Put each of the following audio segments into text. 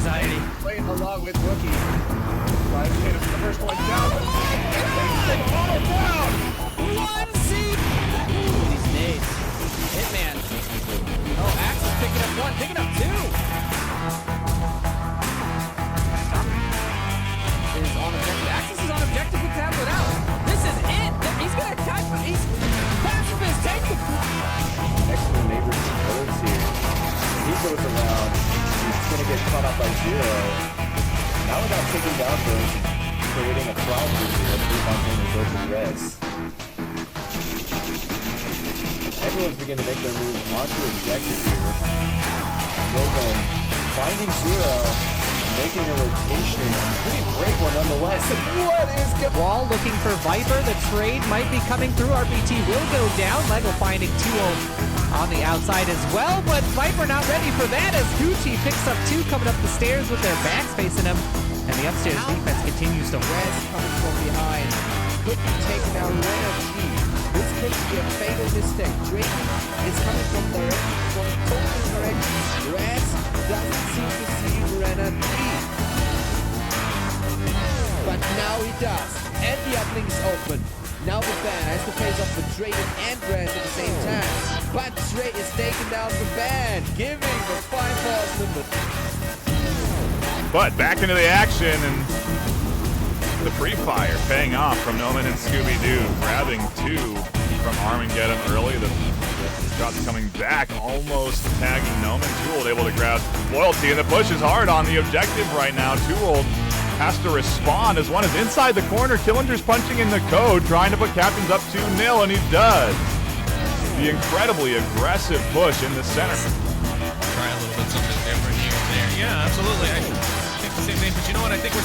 anxiety. Playing along with Rookie. Five minutes, the first one down. All down. One seed. Ooh, these nades. Hitman. Oh, Axe is picking up one, picking up two. Is on objective. Axis is on objective with tablet out. This is it. He's gonna attack, but he's pacifist. Take the. Next to the neighbor's birds here. He goes around. He's gonna get caught up by Zero. Now without taking down birds, creating a problem here. Prefontaine will go for the res. Everyone's beginning to make their move onto objective here. Logan finding Zero, making a rotation. Pretty great one nonetheless. What is going on? Wall looking for Viper. The trade might be coming through. RBT will go down. Lego finding 2 on the outside as well, but Viper not ready for that as Gucci picks up 2 coming up the stairs with their backs facing him. And the upstairs defense continues to Res coming from behind. Could be taken out Renner. This could be a fatal mistake. Drayton is coming from total direction. Res doesn't seem to see Renner D. But now he does. And the uplink is open. Now the ban has to face off with Drayton and Res at the same time. But Dre is taking down the ban, giving the 5-4 limit. But back into the action, and the pre-fire paying off from Noman and Scooby-Doo, grabbing 2 from Armageddon early. The shots coming back, almost tagging Noman. Twold able to grab Loyalty, and the push is hard on the objective right now. Twold has to respond as one is inside the corner. Killinger's punching in the code, trying to put Captains up 2-0, and he does. The incredibly aggressive push in the center. Try a little bit something different here and there. Yeah, absolutely. I think the same thing, but you know what? I think we're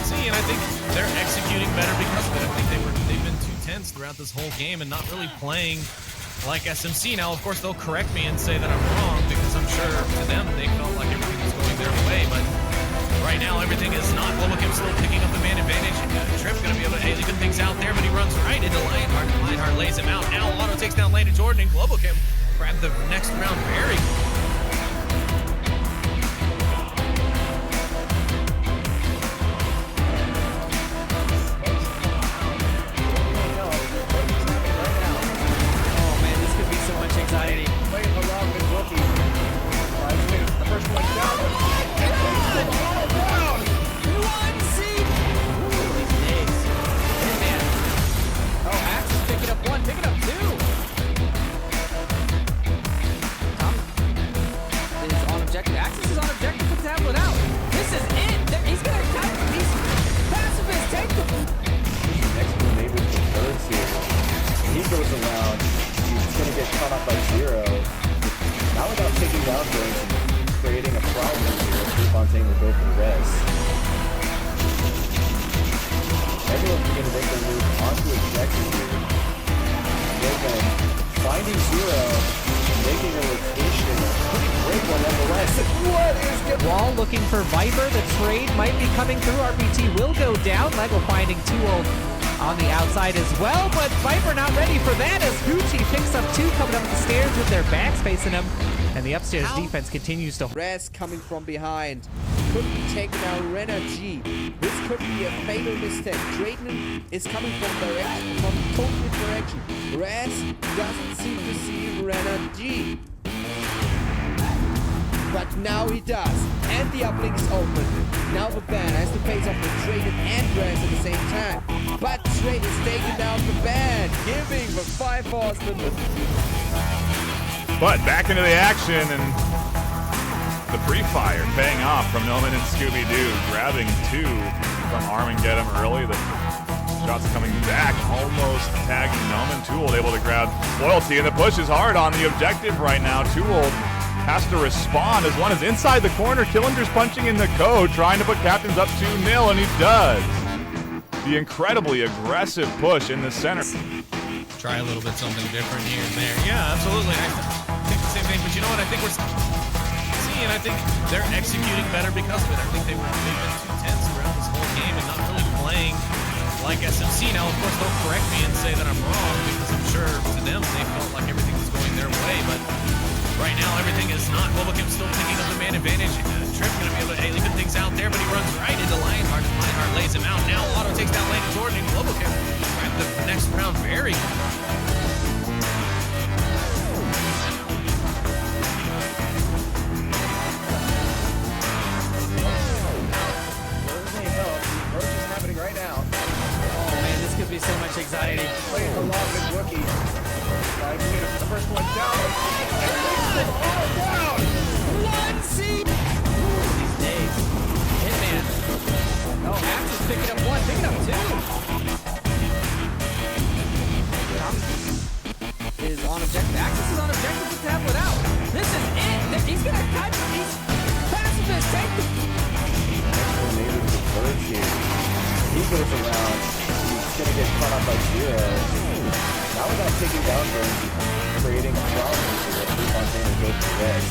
seeing, I think they're executing better because of it. I think they've been too tense throughout this whole game and not really playing like SMC. Now, of course, they'll correct me and say that I'm wrong because I'm sure to them they felt like everything was going their way, but right now everything is not. Global still picking up the man advantage. Trip going to be able to even things out there, but he runs right into Lionheart. Lionheart lays him out. Now Auto takes down Lane and Jordan, and Global can grab the next round very. Oh man, this could be so much anxiety. Playing along with Rookie. 5 minutes, the first one down. All down. One seed. Ooh, these nades. Hitman. Oh, Axe is picking up 1, picking up 2. Tom is on objective. Axis is on objective with tablet out. This is it. He's gonna attack. He's pacifist. Take the. Next to the neighbor's birds here. He goes around. He's gonna get caught up by Zero. Now without taking down birds and creating a problem here, Prefontaine will go for the res. Everyone's beginning to make their move onto objective here. Logan finding Zero, making a rotation. Pretty great one nonetheless. What is good? Wall looking for Viper. The trade might be coming through. RBT will go down. Lego finding 2 on the outside as well, but Viper not ready for that as Gucci picks up 2 coming up the stairs with their backs facing him. And the upstairs defense continues to. Res coming from behind. Could be taken out Renner G. This could be a fatal mistake. Drayton is coming from total direction. Res doesn't seem to see Renner G. But now he does. And the uplink is open. Now the ban has to face off with Drayton and Res at the same time. But Drayton is taking down the ban, giving the 5-4 limit. But back into the action, and the pre-fire paying off from Noman and Scooby-Doo, grabbing 2 from Armageddon early. The shots coming back, almost tagging Noman. Twold able to grab Loyalty, and the push is hard on the objective right now. Twold has to respond as one is inside the corner. Killinger's punching in the code, trying to put Captains up 2-0, and he does. The incredibly aggressive push in the center. Try a little bit something different here and there. Yeah, absolutely. I think the same thing, but you know what? I think we're seeing, I think they're executing better because of it. I think they've been too tense throughout this whole game and not really playing like SMC. Now, of course, they'll correct me and say that I'm wrong because I'm sure to them they felt like everything was going their way, but right now everything is not. Global still picking up the man advantage. Trip gonna be able to even things out there, but he runs right into Lionheart, and Lionheart lays him out. Now Auto takes down Landon Jordan, and Global grab the next round very right now. Oh man, this could be so much anxiety. Playing the longest rookie. The first one down. All down. One seed. These days. Hitman. Oh, Max is picking up one, picking up two. Is on objective. Axis is on objective with tab without. This is it. He's gonna cut. He's pacifist. Take the. Native the birds here. He goes around. He's gonna get caught up by Zero. Now without taking down burns, creating a problem here. Fontaine goes to this.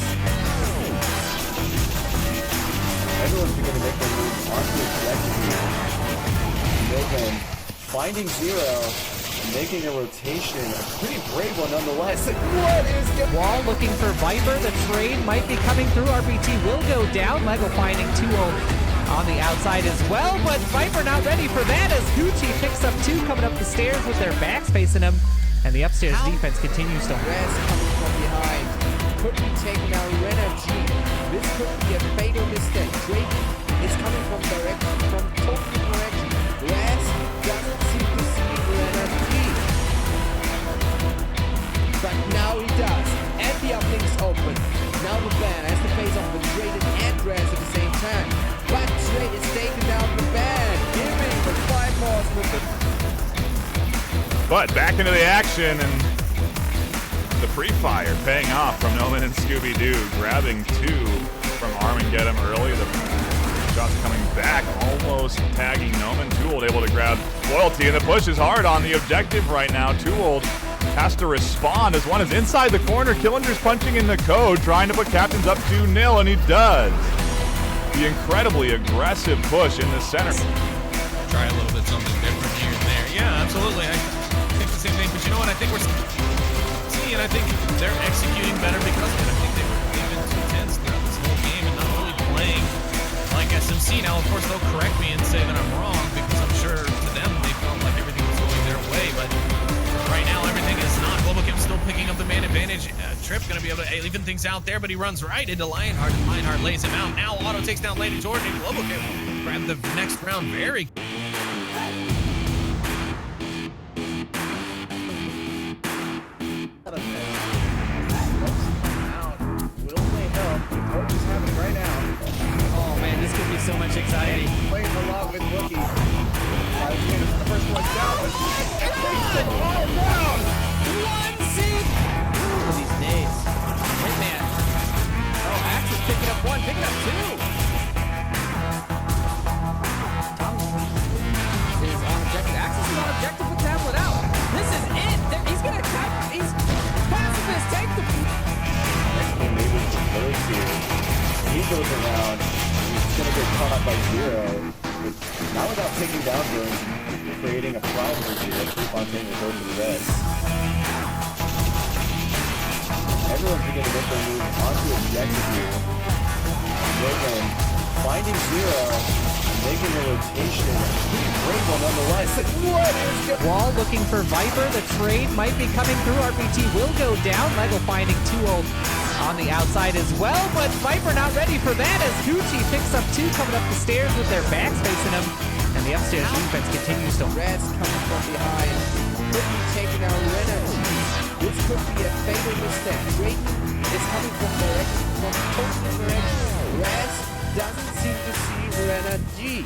Everyone's beginning to make their move onto the objective here. Milton finding Zero, making a rotation. A pretty brave one nonetheless. What is going on? Wall looking for Viper. The trade might be coming through. RBT will go down. Lego finding 2-0 on the outside as well, but Viper not ready for that as Gucci picks up two coming up the stairs with their backs facing him, and the upstairs defense continues to. Res coming from behind. Could be taking out Renner G. This could be a fatal mistake. Drake is coming from totally direction. Res doesn't seem to see Renner G. But now he does. And the uplink is open. Now the ban has to face off with Drayden and Res at the same time. But Drake is taking down the ban, giving the 5 balls with the. But back into the action, and the pre-fire paying off from Noman and Scooby-Doo, grabbing two from Armageddon early. The shots coming back, almost tagging Noman. Too Old able to grab Loyalty, and the push is hard on the objective right now. Too Old has to respond as one is inside the corner. Killinger's punching in the code, trying to put Captains up 2-0, and he does. The incredibly aggressive push in the center. try a little bit something different here and there. Yeah, absolutely. I think the same thing, but you know what? I think we're seeing, I think they're executing better because of it. I think they've been too tense throughout this whole game and not really playing like SMC. Now, of course, they'll correct me and say that I'm wrong because I'm sure to them they felt like everything was going their way, but right now everything is not. Global still picking up the man advantage. Trip going to be able to even things out there, but he runs right into Lionheart, and Lionheart lays him out. Now Auto takes down Landon Jordan, and Global grab the next round very. Oh man, this could be so much anxiety. Playing along with Wookie. The first one down, but all down. One seed. These days. Hitman. Oh, Axe is picking up one, picking up two. Is on objective. Axe is on objective with tablet out. This is it. He's gonna cut. He's pacifist. Take the. Maybe the birds here. He goes around. He's gonna get caught up by Zero. But not without taking down Burns, creating a problem for Zero. Fontaine will go to the rest. Everyone's beginning to make their move onto objective here. Logan finding Zero, making a rotation. Pretty great one nonetheless. What is going on? Wall looking for Viper. The trade might be coming through. RPT will go down. Lego finding 2-0 on the outside as well, but Viper not ready for that as Gucci picks up two coming up the stairs with their backs facing him, and the upstairs defense continues to. Reds coming from behind. Could be taking out Renner G. This could be a fatal mistake. Drayden is coming from total direction. Reds doesn't seem to see Renner G.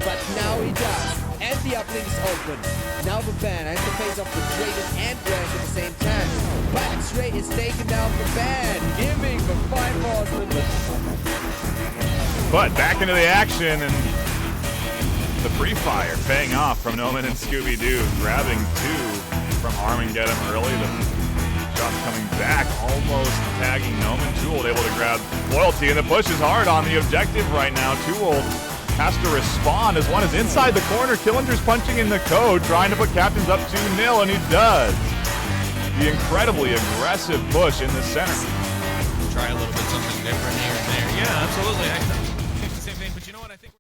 But now he does. And the uplink is open. Now the ban has to face off with Drayden and Rash at the same time. But Stray is taking down the ban, giving the 5 balls to the. But back into the action, and the pre-fire paying off from Noman and Scooby-Doo, grabbing two from Armageddon early. The shots coming back, almost tagging Noman. Too Old able to grab Loyalty, and the push is hard on the objective right now. Too Old has to respond as one is inside the corner. Killinger's punching in the code, trying to put Captains up 2-0, and he does. the incredibly aggressive push in the center. Try a little bit something different here and there. Yeah, absolutely. I think the same thing, but you know what? I think.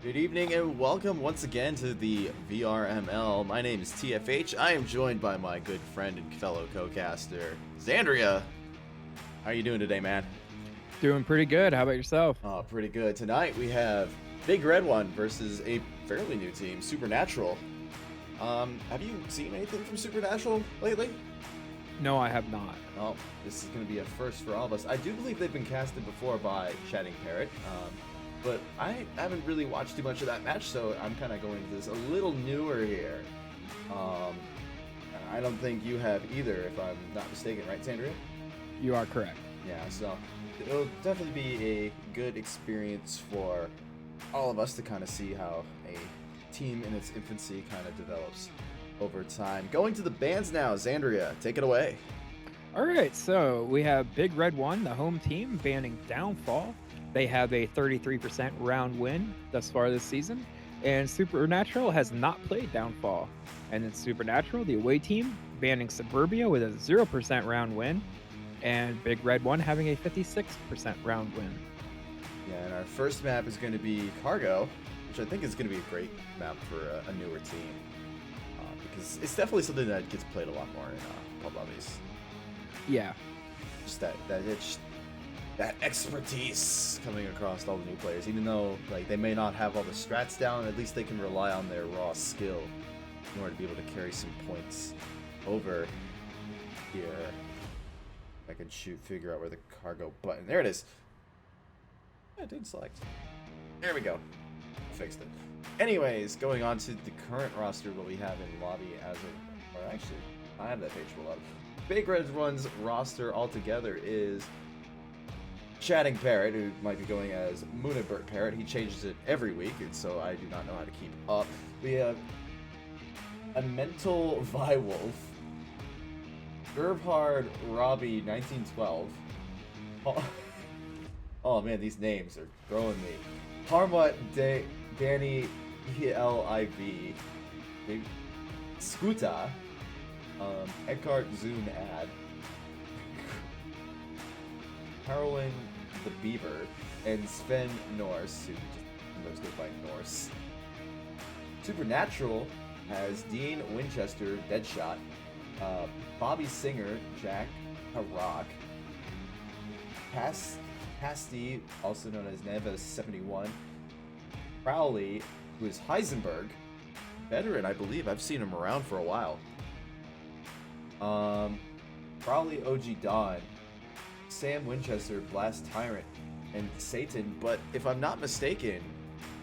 Good evening and welcome once again to the VRML. My name is TFH. I am joined by my good friend and fellow co-caster, Xandria. How are you doing today, man? Doing pretty good. How about yourself? Oh, pretty good. Tonight we have Big Red One versus a fairly new team, Supernatural. Have you seen anything from Supernatural lately? No, I have not. Well, this is going to be a first for all of us. I do believe they've been casted before by Chatting Parrot. But I haven't really watched too much of that match, so I'm kind of going to this a little newer here. I don't think you have either, if I'm not mistaken, right, Xandria? You are correct. Yeah, so it'll definitely be a good experience for all of us to kind of see how a team in its infancy kind of develops over time. Going to the bans now, Xandria, take it away. All right, so we have Big Red One, the home team, banning Downfall. They have a 33% round win thus far this season, and Supernatural has not played Downfall. And then Supernatural, the away team, banning Suburbia with a 0% round win, and Big Red One having a 56% round win. Yeah, and our first map is going to be Cargo, which I think is going to be a great map for a newer team, because it's definitely something that gets played a lot more in pub lobbies. Yeah. Just that expertise coming across all the new players, even though like they may not have all the strats down, at least they can rely on their raw skill in order to be able to carry some points over here. I can figure out where the cargo button, there it is. Yeah, it didn't select. There we go. Fixed it. Anyways, going on to the current roster, what we have in lobby as of, or actually, I have that page pulled up. Big Red One's roster altogether is Chatting Parrot, who might be going as Moonabert Parrot. He changes it every week, and so I do not know how to keep up. We have a Mental Viwolf, Gerhard Robbie 1912. Oh man, these names are throwing me. Harmut Danny ELIV, Skuta, Eckhart Zune Ad, Carolyn the Beaver, and Sven Norse, who just goes by Norse. Supernatural has Dean Winchester, Deadshot, Bobby Singer, Jack Harak, Pasty, also known as Neves71, Crowley, who is Heisenberg, veteran, I believe. I've seen him around for a while. Crowley OG Dawn, Sam Winchester, Blast Tyrant, and Satan. But if I'm not mistaken,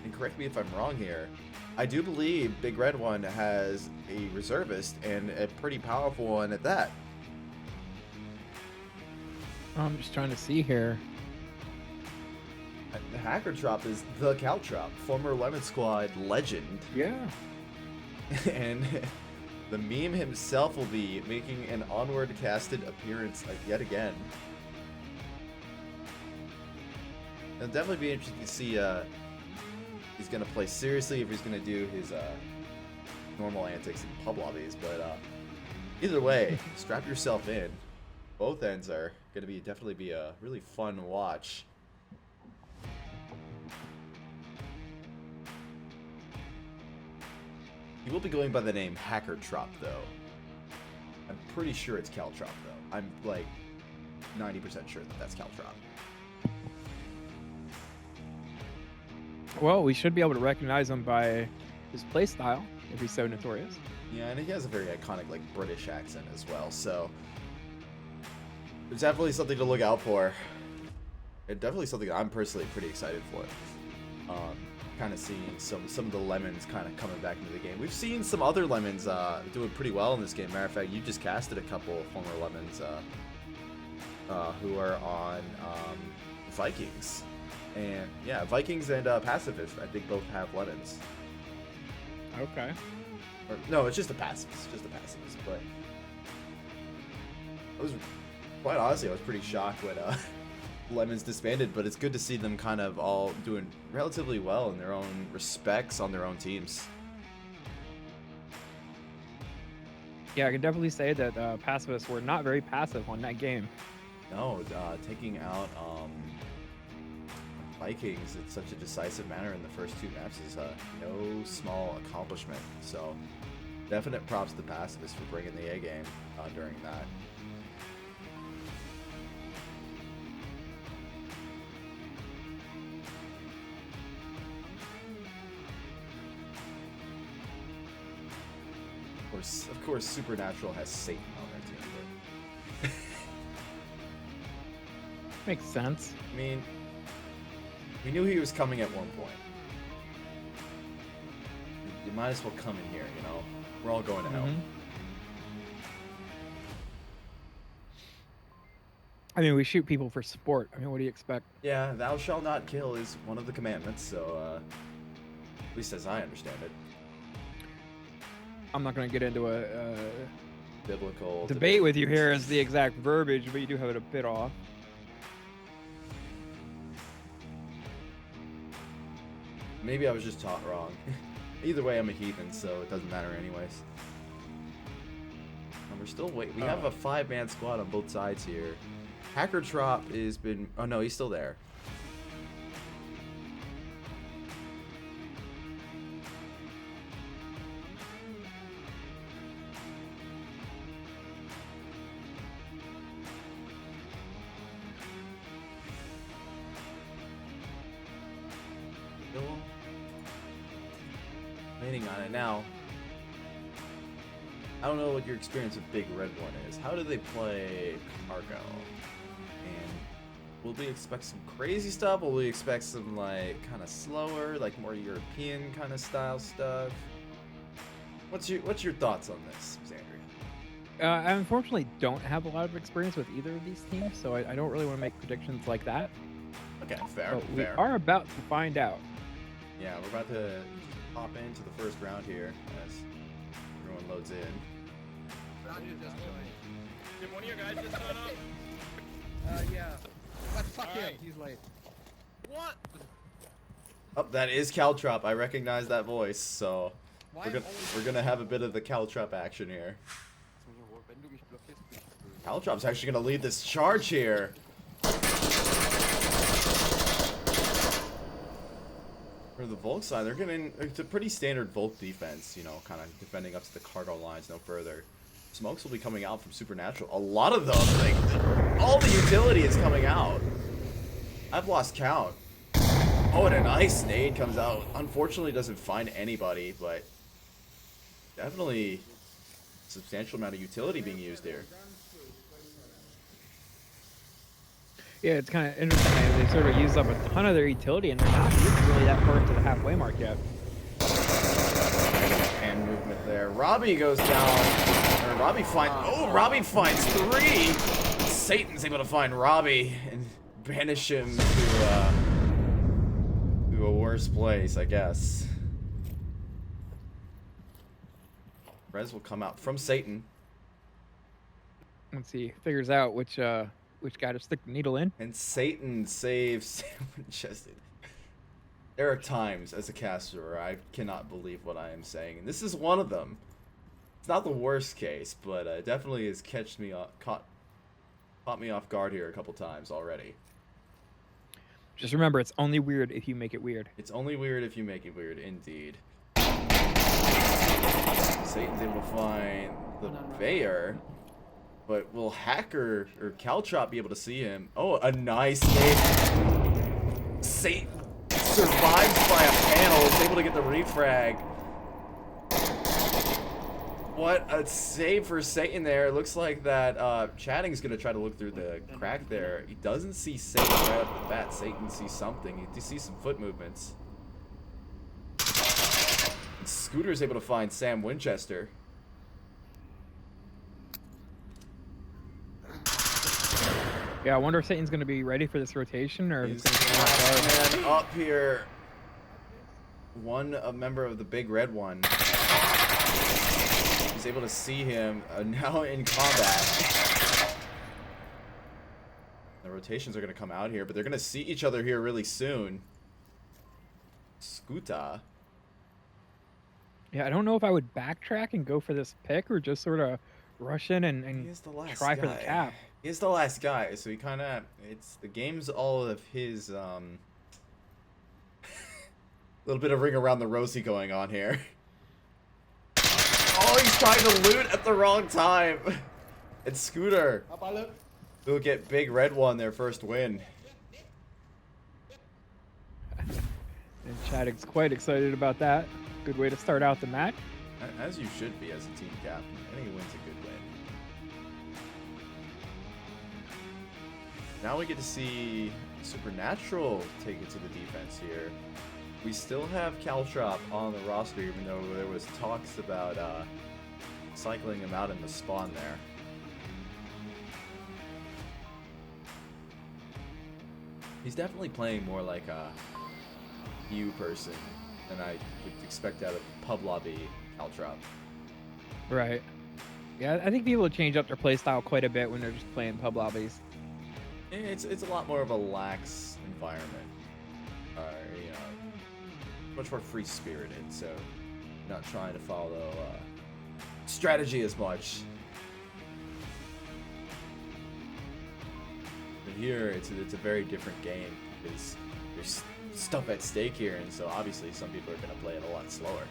and correct me if I'm wrong here, I do believe Big Red One has a reservist, and a pretty powerful one at that. I'm just trying to see here. The Hacker Trop is the Caltrop, former Lemon Squad legend. Yeah. And the meme himself will be making an Onward casted appearance yet again. It'll definitely be interesting to see if he's going to play seriously, if he's going to do his normal antics in pub lobbies. But either way, strap yourself in. Both ends are going to definitely be a really fun watch. He will be going by the name Hacker Trop, though. I'm pretty sure it's Caltrop, though. I'm like 90% sure that that's Caltrop. Well, we should be able to recognize him by his playstyle, if he's so notorious. Yeah, and he has a very iconic, like, British accent as well, so there's definitely something to look out for. And definitely something I'm personally pretty excited for. Kind of seeing some of the lemons kind of coming back into the game. We've seen some other lemons doing pretty well in this game. Matter of fact, you just casted a couple of former lemons who are on Vikings. And yeah, Vikings and Pacifist, I think both have lemons. Okay. Or, no, it's just a pacifist. But I was, quite honestly, I was pretty shocked when lemons disbanded. But it's good to see them kind of all doing relatively well in their own respects on their own teams. Yeah, I can definitely say that pacifists were not very passive on that game. No, taking out Vikings in such a decisive manner in the first 2 maps is no small accomplishment. So, definite props to Pacifists for bringing the A game during that. Of course, Supernatural has Satan on their team. But Makes sense. I mean, we knew he was coming at one point. You might as well come in here, you know? We're all going to hell. I mean, we shoot people for sport. I mean, what do you expect? Yeah, thou shalt not kill is one of the commandments, so, at least as I understand it. I'm not going to get into a Biblical debate with you here as the exact verbiage, but you do have it a bit off. Maybe I was just taught wrong. Either way, I'm a heathen, so it doesn't matter anyways. And we're still waiting. We have a 5-man squad on both sides here. Hacker Trop has been... Oh, no, he's still there. Waiting on it now. I don't know what your experience with Big Red One is. How do they play Cargo? And will we expect some crazy stuff? Will we expect some like kind of slower, like more European kind of style stuff? What's your thoughts on this, Xandria? I unfortunately don't have a lot of experience with either of these teams, so I don't really want to make predictions like that. Okay, fair. But we are about to find out. Yeah, we're about to hop into the first round here as everyone loads in. Did one of your guys just sign up? Yeah. But fuck him, Alright. he's late. What? Oh, that is Caltrop. I recognize that voice, so Why we're gonna have a bit of the Caltrop action here. Caltrop's actually gonna lead this charge here. For the Volk side, they're getting it's a pretty standard Volk defense, you know, kind of defending up to the cargo lines no further. Smokes will be coming out from Supernatural. A lot of them, like, all the utility is coming out. I've lost count. Oh, and a nice nade comes out. Unfortunately, doesn't find anybody, but definitely a substantial amount of utility being used here. Yeah, it's kind of interesting. They sort of used up a ton of their utility, and they're not even really that far into the halfway mark yet. And movement there. Robbie goes down. Or Robbie finds. Oh, Robbie finds 3. Satan's able to find Robbie and banish him to a worse place, I guess. Rez will come out from Satan. Once he figures out which guy to stick the needle in. And Satan saves Sam Winchester. There are times as a caster where I cannot believe what I am saying, and this is one of them. It's not the worst case, but it definitely has caught me off guard here a couple times already. Just remember, it's only weird if you make it weird. It's only weird if you make it weird, indeed. Satan's able to find the Bayer. But will Hacker or Caltrop be able to see him? Oh, a nice save. Satan survives by a panel, is able to get the refrag. What a save for Satan there. It looks like that Chatting's going to try to look through the crack there. He doesn't see Satan right off the bat. Satan sees something. He sees some foot movements. And Scooter's able to find Sam Winchester. Yeah, I wonder if Satan's going to be ready for this rotation or if He's it's going to be last man up here. A member of the big red one. He's able to see him now in combat. The rotations are going to come out here, but they're going to see each other here really soon. Skuta. Yeah, I don't know if I would backtrack and go for this pick or just sort of rush in and He is the last try guy. for the cap. He is the last guy, so he kind of, it's, the game's all of his, little bit of ring around the rosy going on here. Oh, he's trying to loot at the wrong time. It's Scooter. They'll get big red one their first win. And Chaddock's quite excited about that. Good way to start out the match. As you should be as a team captain. Any win's a good win. Now we get to see Supernatural take it to the defense here. We still have Caltrop on the roster, even though there was talks about cycling him out in the spawn there. He's definitely playing more like a U person than I would expect out of pub lobby Caltrop. Right. Yeah, I think people change up their play style quite a bit when they're just playing pub lobbies. It's a lot more of a lax environment. You know, much more free spirited, so not trying to follow strategy as much. But here, it's a very different game because there's stuff at stake here, and so obviously some people are going to play it a lot slower.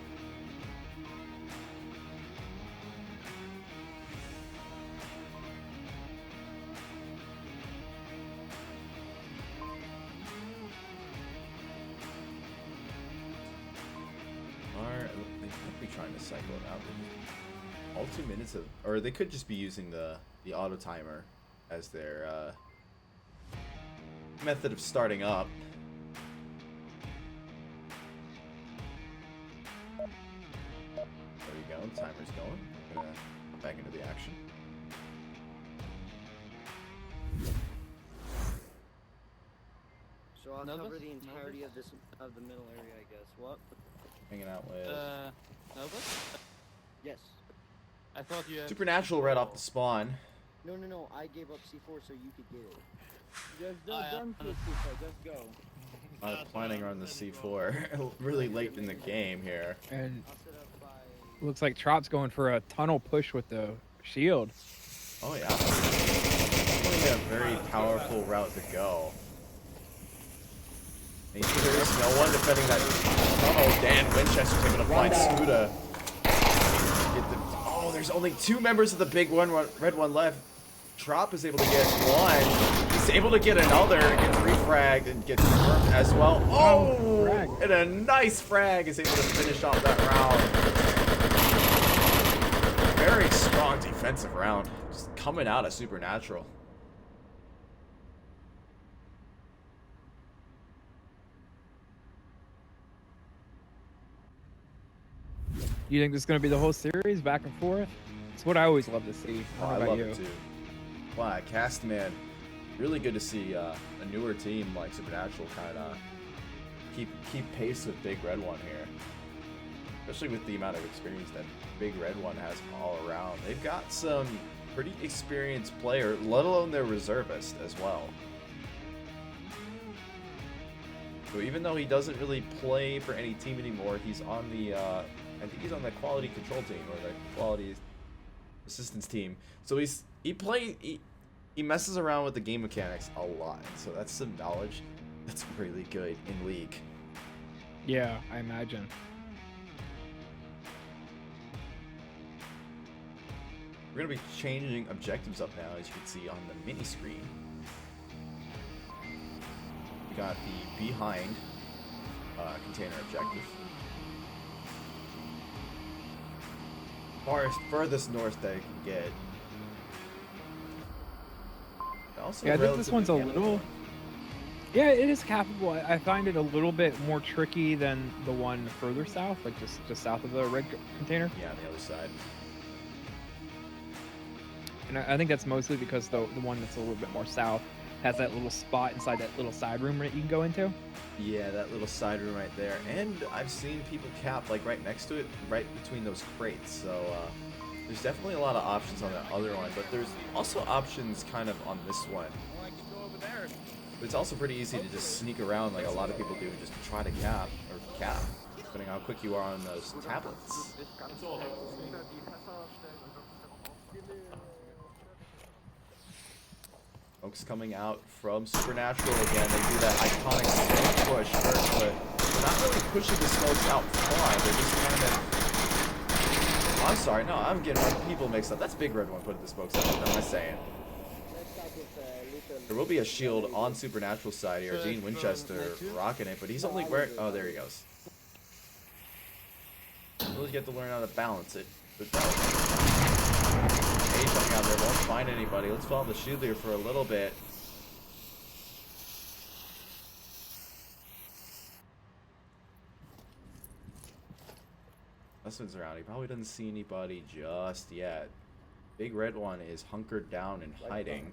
They could be trying to cycle it out. All 2 minutes of, or they could just be using the auto timer as their method of starting up. There you go, timer's going. Gonna back into the action. So I'll cover the entirety of the middle area, I guess. What? Hanging out with Nova? Yes. I thought you had... Supernatural right off the spawn. No. I gave up C4 so you could get it. Just don't C4. Just go. Planning on the C4 really late in the game here. And I'll set up by. looks like Trop's going for a tunnel push with the shield. Oh yeah, definitely a very powerful route to go. And there's no one defending that. Oh, Dan Winchester's able to find Skuta. Oh, there's only 2 members of the big red one left. Trop is able to get one. He's able to get another. Gets refragged and gets confirmed as well. Oh, and a nice frag is able to finish off that round. Very strong defensive round. Just coming out of Supernatural. You think this is going to be the whole series, back and forth? It's what I always love to see. Oh, How I about love you? it too. Wow, Castman. Really good to see a newer team like Supernatural kind of keep pace with Big Red One here. Especially with the amount of experience that Big Red One has all around. They've got some pretty experienced player, let alone their reservist as well. So even though he doesn't really play for any team anymore, he's on the I think he's on the quality control team or the quality assistance team. So he messes around with the game mechanics a lot. So that's some knowledge that's really good in League. Yeah, I imagine. We're gonna be changing objectives up now, as you can see on the mini screen. We got the behind container objective. Furthest north that I can get. Also Yeah, I think this one's a relatively little... Yeah, it is capable. I find it a little bit more tricky than the one further south, like just south of the red container. Yeah, on the other side. And I think that's mostly because the one that's a little bit more south has that little spot inside that little side room that you can go into. Yeah, that little side room right there. And I've seen people cap like right next to it, right between those crates. So there's definitely a lot of options on that other one, but there's also options kind of on this one. Or I can go over there. But it's also pretty easy to just sneak around like a lot of people do, just to try to cap, depending on how quick you are on those tablets. Folks coming out from Supernatural again. They do that iconic smoke push first, but they're not really pushing the smokes out front. They're just kind of... I'm sorry, no, I'm getting my people mixed up. That's Big Red One putting the smokes out. What am I saying? There will be a shield on Supernatural side here. Dean Winchester rocking it, but he's only wearing... Oh, there he goes. Really get to learn how to balance it. But coming out there, won't find anybody. Let's follow the shield here for a little bit. Dustin's around. He probably doesn't see anybody just yet. Big Red One is hunkered down and hiding.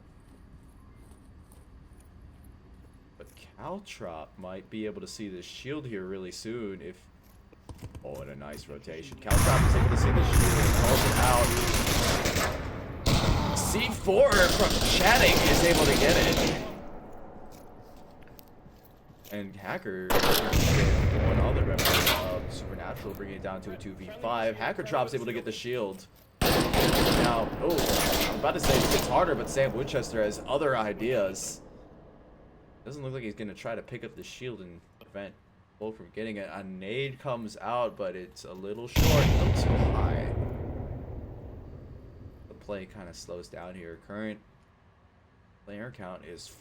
But Caltrop might be able to see the shield here really soon if... Oh, and a nice rotation. Caltrop is able to see the shield and calls it out. C4 from chatting is able to get it. And Hacker, one other member of Supernatural, bringing it down to a 2v5. Hacker Trop's able to get the shield. Now, oh, I'm about to say it gets harder, but Sam Winchester has other ideas. Doesn't look like he's going to try to pick up the shield and prevent Bull from getting it. A nade comes out, but it's a little short, a little too high. Play kind of slows down here. Current player count is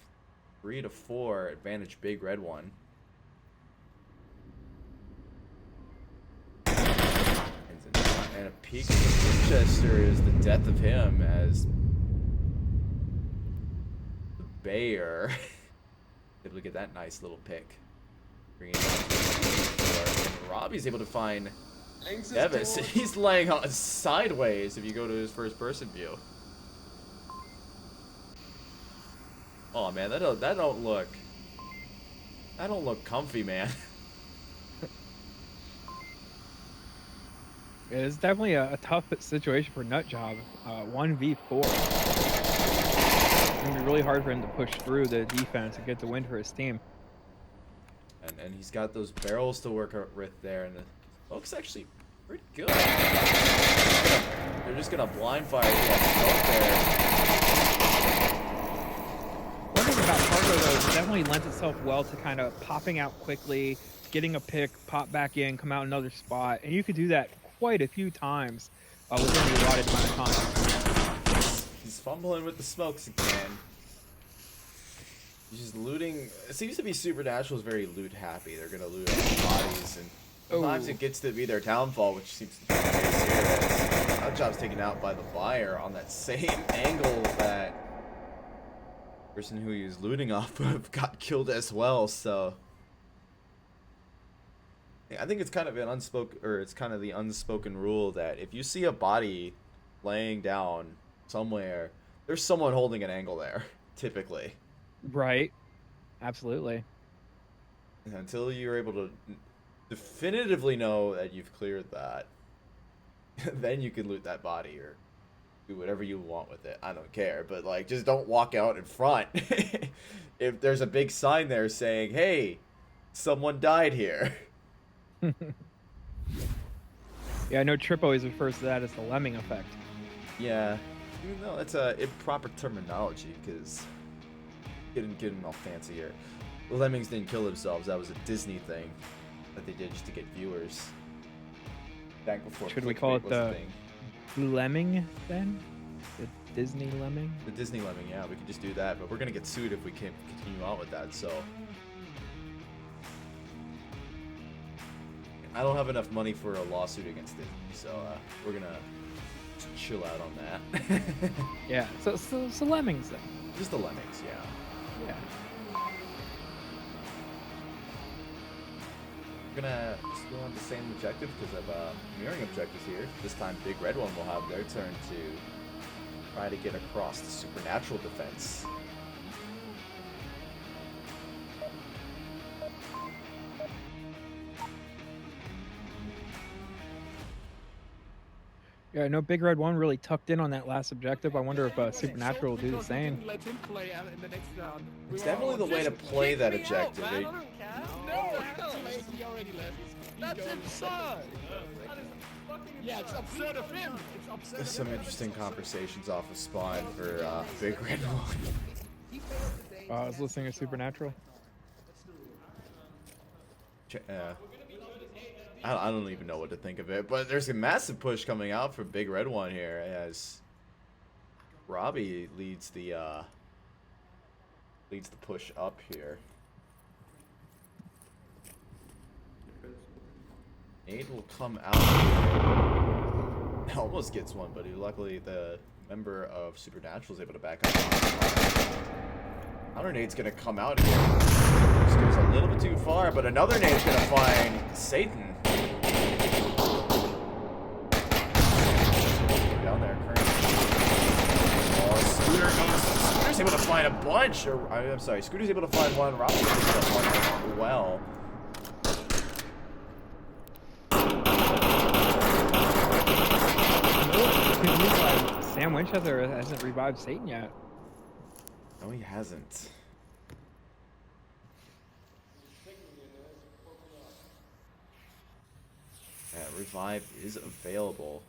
3 to 4. Advantage Big Red One. And a peek of Winchester is the death of him as the Bayer able to get that nice little pick. Bringing it down to 4. And Robbie's able to find Devis. He's laying on sideways if you go to his first person view. Oh man, that don't look comfy, man. It's definitely a tough situation for Nutjob. 1v4. It's gonna be really hard for him to push through the defense and get the win for his team. And he's got those barrels to work with there, and the smoke's actually pretty good. They're just gonna blind fire that smoke there. One thing about Cargo though is it definitely lends itself well to kind of popping out quickly, getting a pick, pop back in, come out another spot, and you could do that quite a few times within the allotted amount of time. He's fumbling with the smokes again. He's just looting. It seems to be Supernatural's very loot happy. They're gonna loot all bodies, and sometimes it gets to be their downfall, which seems to be the case here. Nutjob's taken out by the buyer on that same angle that person who he was looting off of got killed as well. So I think it's kind of an unspoken, or it's kind of the unspoken rule that if you see a body laying down somewhere, there's someone holding an angle there, typically. Right. Absolutely. And until you're able to definitively know that you've cleared that, then you can loot that body or do whatever you want with it. I don't care, but like, just don't walk out in front if there's a big sign there saying, hey, someone died here. Yeah, I know Trip always refers to that as the lemming effect. Yeah, even though that's a improper terminology, because getting all fancy here. The lemmings didn't kill themselves. That was a Disney thing that they did just to get viewers. Back before. Should we call it the lemming then? The Disney lemming? The Disney lemming, yeah. We could just do that, but we're gonna get sued if we can't continue on with that. So I don't have enough money for a lawsuit against Disney, so we're gonna just chill out on that. Yeah. So lemmings then. Just the lemmings, yeah. Yeah. We're gonna still have the same objective because of mirroring objectives here. This time Big Red One will have their turn to try to get across the Supernatural defense. Yeah, I know Big Red 1 really tucked in on that last objective. I wonder if Supernatural will do the same. Let him play out in the next round. It's definitely the way to play that objective. He already left. That's absurd. Yeah, it's absurd of him. It's absurd. There's some interesting conversations off of Spawn for Big Red 1. I was listening to Supernatural. I don't even know what to think of it, but there's a massive push coming out for Big Red 1 here as Robbie leads the push up here. Nade will come out here. Almost gets one, but luckily the member of Supernatural is able to back up. Another nade's gonna come out here. This goes a little bit too far, but another nade's gonna find Satan. Down there, Scooter's able to find a bunch. I'm sorry, Scooter's able to find one. Robbie's able to find one well. Sam Winchester hasn't revived Satan yet. No, he hasn't. Yeah, revive is available.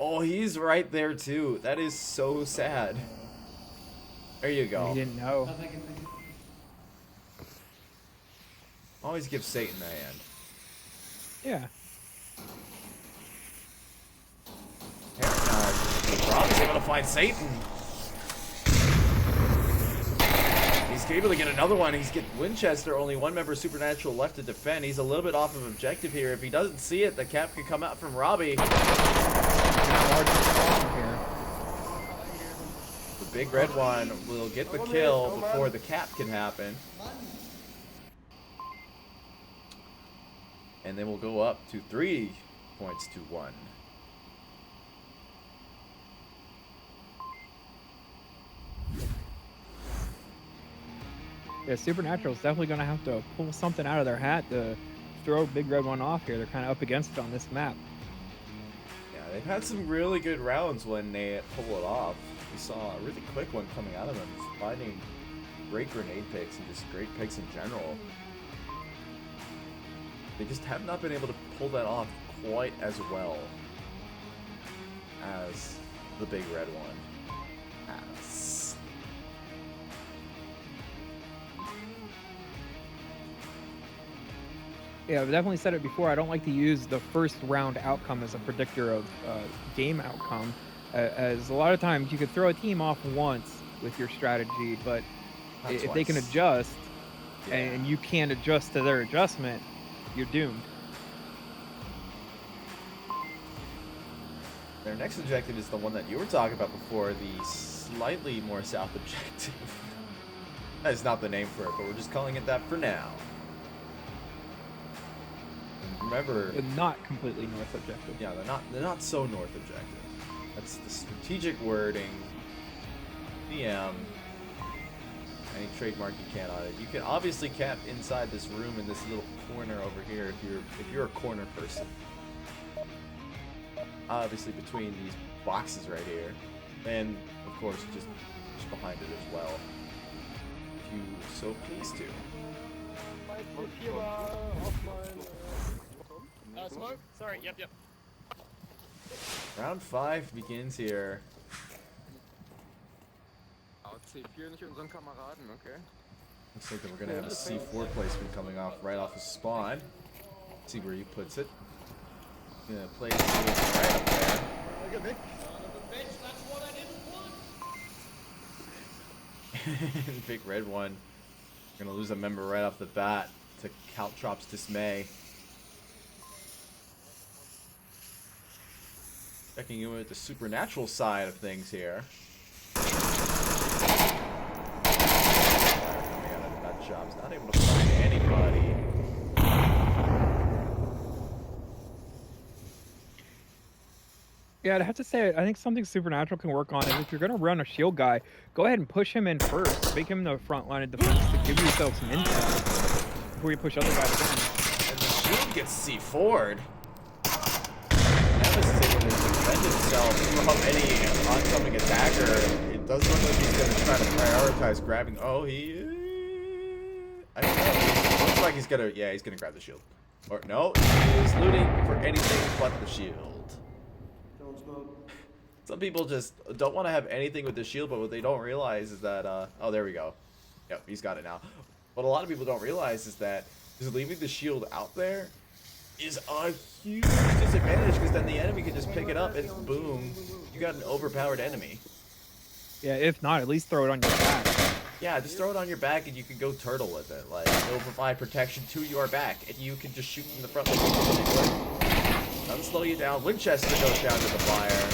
Oh, he's right there too. That is so sad. There you go. He didn't know. Always give Satan a hand. Yeah. Robbie's able to find Satan. He's able to get another one. He's get Winchester. Only one member of Supernatural left to defend. He's a little bit off of objective here. If he doesn't see it, the cap can come out from Robbie. The Big Red 1 will get the kill before the cap can happen. And then we'll go up to 3 points to 1. Yeah, Supernatural's definitely going to have to pull something out of their hat to throw Big Red 1 off here. They're kind of up against it on this map. Yeah, they've had some really good rounds when they pull it off. We saw a really quick one coming out of them, just finding great grenade picks and just great picks in general. They just have not been able to pull that off quite as well as the Big Red 1 has. Yeah, I've definitely said it before. I don't like to use the first round outcome as a predictor of game outcome. As a lot of times you could throw a team off once with your strategy, but if they can adjust and you can't adjust to their adjustment, you're doomed. Their next objective is the one that you were talking about before, the slightly more south objective. That is not the name for it, but we're just calling it that for now. And remember, They're not completely north objective. yeah, they're not so north objective. That's the strategic wording. DM. Any trademark you can on it. You can obviously cap inside this room in this little corner over here if you're a corner person. Obviously between these boxes right here, and of course just behind it as well, if you so please to. Smoke? Sorry, yep. Round 5 begins here. Looks like that we're gonna have a C4 placement coming off right off of spawn. Let's see where he puts it. Gonna place it right up there. Big Red 1 gonna lose a member right off the bat to Caltrop's dismay. Checking in with the Supernatural side of things here. Coming out of the nut shops, not able to find anybody. Yeah, I'd have to say, I think something Supernatural can work on is if you're going to run a shield guy, go ahead and push him in first. Make him the front line of defense to give yourself some intel before you push other guys in. And the shield gets C4'd. Nemesis defend himself from any oncoming attacker. It does look like he's gonna try to prioritize grabbing. Oh, I don't know. It looks like he's gonna. Yeah, he's gonna grab the shield. Or no, he's looting for anything but the shield. Don't smoke. Some people just don't want to have anything with the shield, but what they don't realize is that. Oh, there we go. Yep, he's got it now. What a lot of people don't realize is that just leaving the shield out there is a huge disadvantage, because then the enemy can just pick it up and boom, you got an overpowered enemy. Yeah, if not, at least throw it on your back. Yeah, just throw it on your back and you can go turtle with it. Like, it'll provide protection to your back, and you can just shoot from the front like you usually would. That'll slow you down. Winchester goes down to the fire.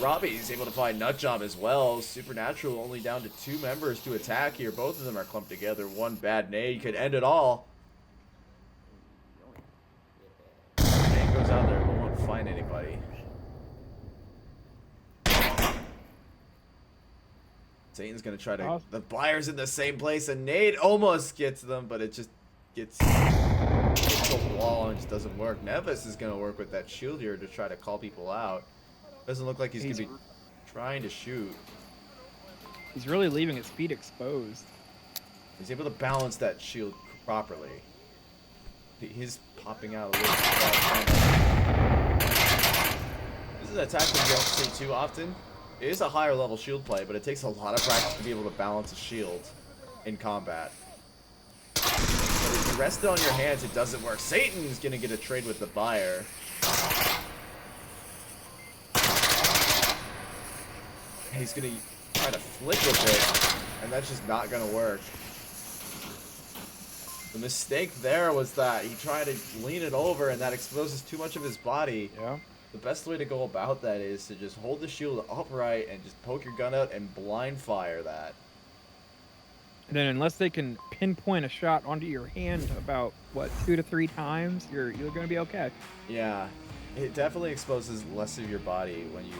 Robbie's able to find Nutjob as well. Supernatural only down to 2 members to attack here. Both of them are clumped together. One bad nade could end it all. Nade goes out there, but won't find anybody. Satan's gonna try to. The Flyer's in the same place, and Nade almost gets them, but it just gets the wall and just doesn't work. Nevis is gonna work with that shield here to try to call people out. Doesn't look like he's gonna be trying to shoot. He's really leaving his feet exposed. He's able to balance that shield properly. He's popping out a little. This is an attack that you don't see too often. It is a higher level shield play, but it takes a lot of practice to be able to balance a shield in combat. But if you rest it on your hands, it doesn't work. Satan's gonna get a trade with the buyer. He's gonna try to flick with it, and that's just not gonna work. The mistake there was that he tried to lean it over, and that exposes too much of his body. Yeah. The best way to go about that is to just hold the shield upright and just poke your gun out and blind fire that. And then unless they can pinpoint a shot onto your hand about, what, 2 to 3 times, you're going to be okay. Yeah, it definitely exposes less of your body when you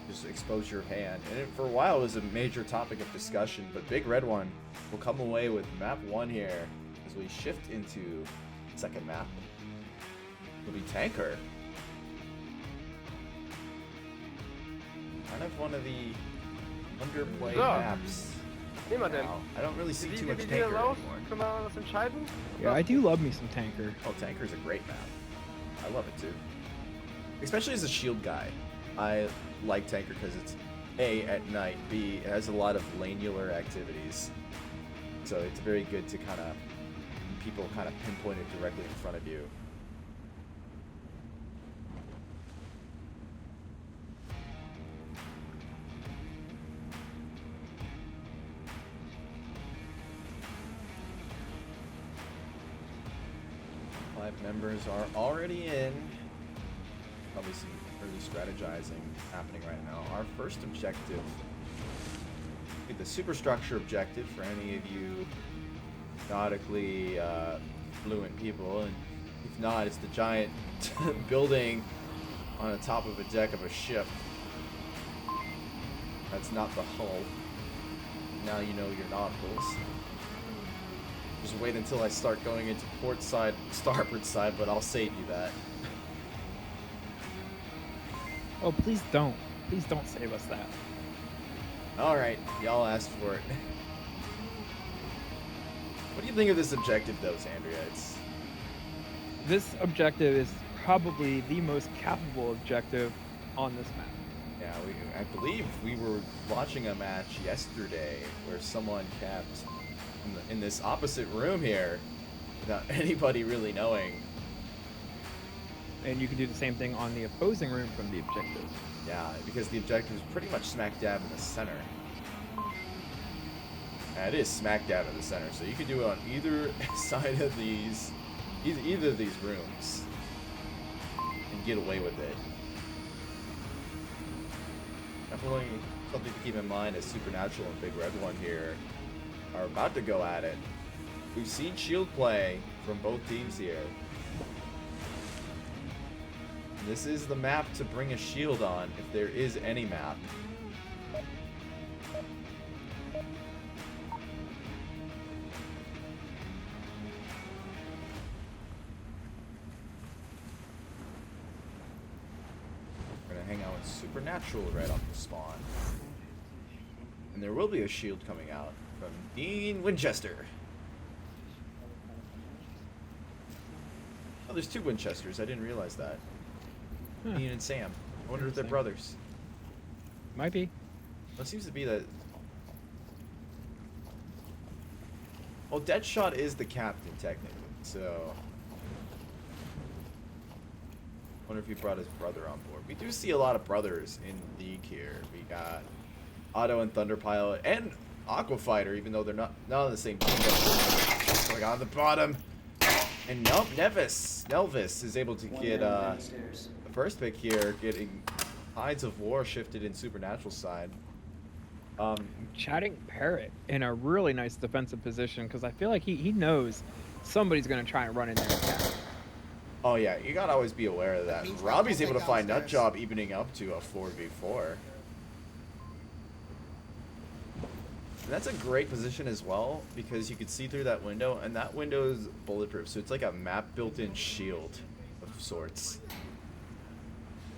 just expose your hand. And it, for a while, it was a major topic of discussion, but Big Red One will come away with map 1 here as we shift into second map. It'll be Tanker. Kind of one of the underplayed maps. Now. I don't really see too much Tanker anymore. Yeah, I do love me some Tanker. Oh, Tanker's a great map. I love it too. Especially as a shield guy. I like Tanker because it's A, at night, B, it has a lot of lanular activities. So it's very good to kind of, people kind of pinpoint it directly in front of you. Members are already in. Probably some early strategizing happening right now. Our first objective, the superstructure objective for any of you nautically fluent people, and if not, it's the giant building on the top of a deck of a ship. That's not the hull. Now you know your nauticals. Just wait until I start going into port side, starboard side, but I'll save you that. Oh, please don't. Please don't save us that. Alright, y'all asked for it. What do you think of this objective, though, Xandria? This objective is probably the most capable objective on this map. Yeah, I believe we were watching a match yesterday where someone capped in this opposite room here without anybody really knowing. And you can do the same thing on the opposing room from the objective. Yeah, because the objective is pretty much smack dab in the center. Yeah, it is smack dab in the center, so you can do it on either side of these, either of these rooms, and get away with it. Definitely something to keep in mind as Supernatural and Big Red One here are about to go at it. We've seen shield play from both teams here. This is the map to bring a shield on, if there is any map. We're gonna hang out with Supernatural right off the spawn. And there will be a shield coming out from Dean Winchester. Oh, there's 2 Winchesters. I didn't realize that. Huh. Dean and Sam. I wonder if they're brothers. Might be. Well, it seems to be that. Well, Deadshot is the captain technically, so. Wonder if he brought his brother on board. We do see a lot of brothers in League here. We got Otto and Thunderpilot and Aquafighter, even though they're not on the same team. Going on the bottom. And nope, Nelvis is able to get the first pick here, getting Tides of War shifted in Supernatural side. Chatting Parrot in a really nice defensive position because I feel like he knows somebody's going to try and run in there and attack. Oh yeah, you gotta always be aware of that. Robbie's able to find Nutjob evening up to a 4v4. And that's a great position as well because you can see through that window, and that window is bulletproof, so it's like a map built-in shield of sorts.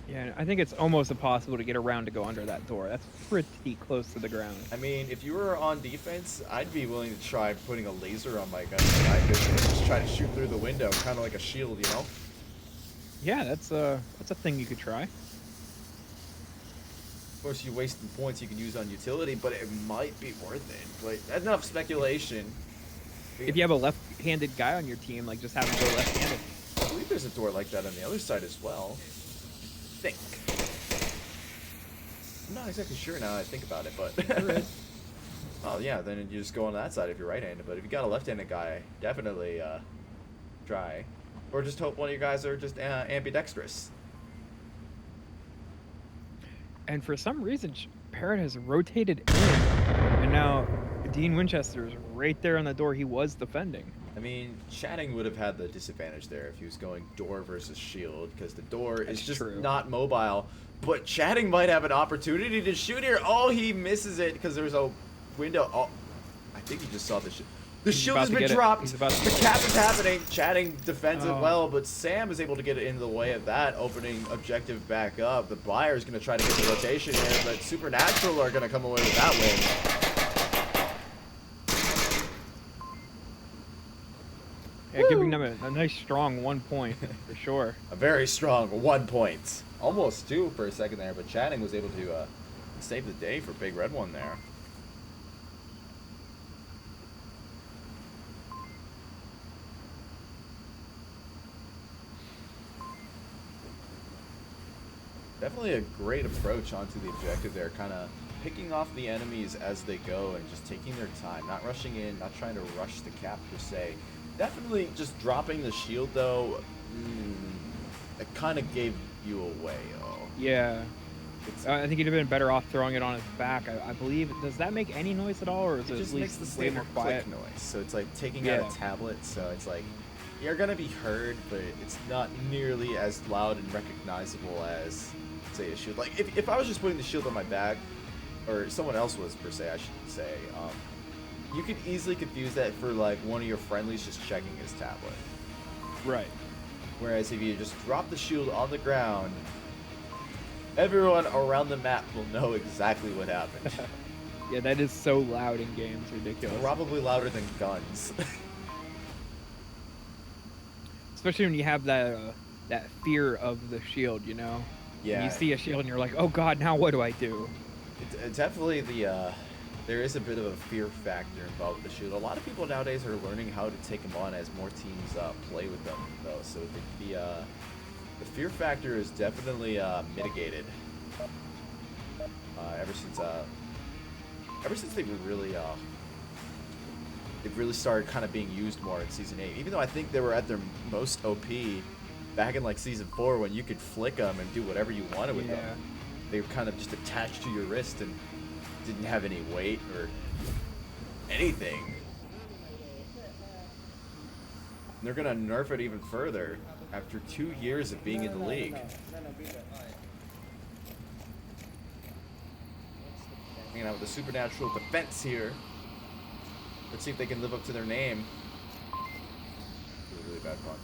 Yeah, I think it's almost impossible to get around to go under that door. That's pretty close to the ground. I mean, if you were on defense, I'd be willing to try putting a laser on my gun and I could just try to shoot through the window, kind of like a shield, you know? Yeah, that's a thing you could try. Of course, you waste the points you can use on utility, but it might be worth it. But that's enough speculation. If you have a left-handed guy on your team, like just have him go left-handed. I believe there's a door like that on the other side as well. I think. I'm not exactly sure now that I think about it, but. Oh yeah, then you just go on that side if you're right-handed. But if you got a left-handed guy, definitely try, or just hope one of your guys are just ambidextrous. And for some reason, Parrot has rotated in, and now Dean Winchester is right there on the door he was defending. I mean, Chatting would have had the disadvantage there if he was going door versus shield, because the door is just not mobile. But Chatting might have an opportunity to shoot here. Oh, he misses it because there's a window. Oh, I think he just saw the shield. The shield has been dropped. The cap is happening. Chatting defends it well, but Sam is able to get it into the way of that, opening objective back up. The Buyer is going to try to get the rotation here, but Supernatural are going to come away with that win. Yeah, giving them a nice strong 1 point for sure. A very strong 1 point. Almost 2 for a second there, but Chatting was able to save the day for Big Red One there. Definitely a great approach onto the objective there, kind of picking off the enemies as they go and just taking their time, not rushing in, not trying to rush the cap per se. Definitely just dropping the shield though, it kind of gave you away. Oh. Yeah. I think he'd have been better off throwing it on his back. I believe. Does that make any noise at all, or is it just at makes least the way more standard quiet? click noise? So it's like taking out a tablet. So it's like you're gonna be heard, but it's not nearly as loud and recognizable as, say, a shield. Like if I was just putting the shield on my back, or someone else was per se, I should say, you could easily confuse that for like one of your friendlies just checking his tablet. Right. Whereas if you just drop the shield on the ground, everyone around the map will know exactly what happened. Yeah, that is so loud in games, ridiculous. Probably louder than guns. Especially when you have that fear of the shield, you know? Yeah. When you see a shield and you're like, oh god, now what do I do? It's definitely there is a bit of a fear factor involved with the shield. A lot of people nowadays are learning how to take them on as more teams play with them, though. So the fear factor is definitely mitigated ever since they've really started kind of being used more in Season 8. Even though I think they were at their most OP back in like Season 4 when you could flick them and do whatever you wanted with them. They were kind of just attached to your wrist and didn't have any weight or anything. And they're gonna nerf it even further after 2 years of being in the league. Hanging out with the Supernatural defense here. Let's see if they can live up to their name. Really bad one.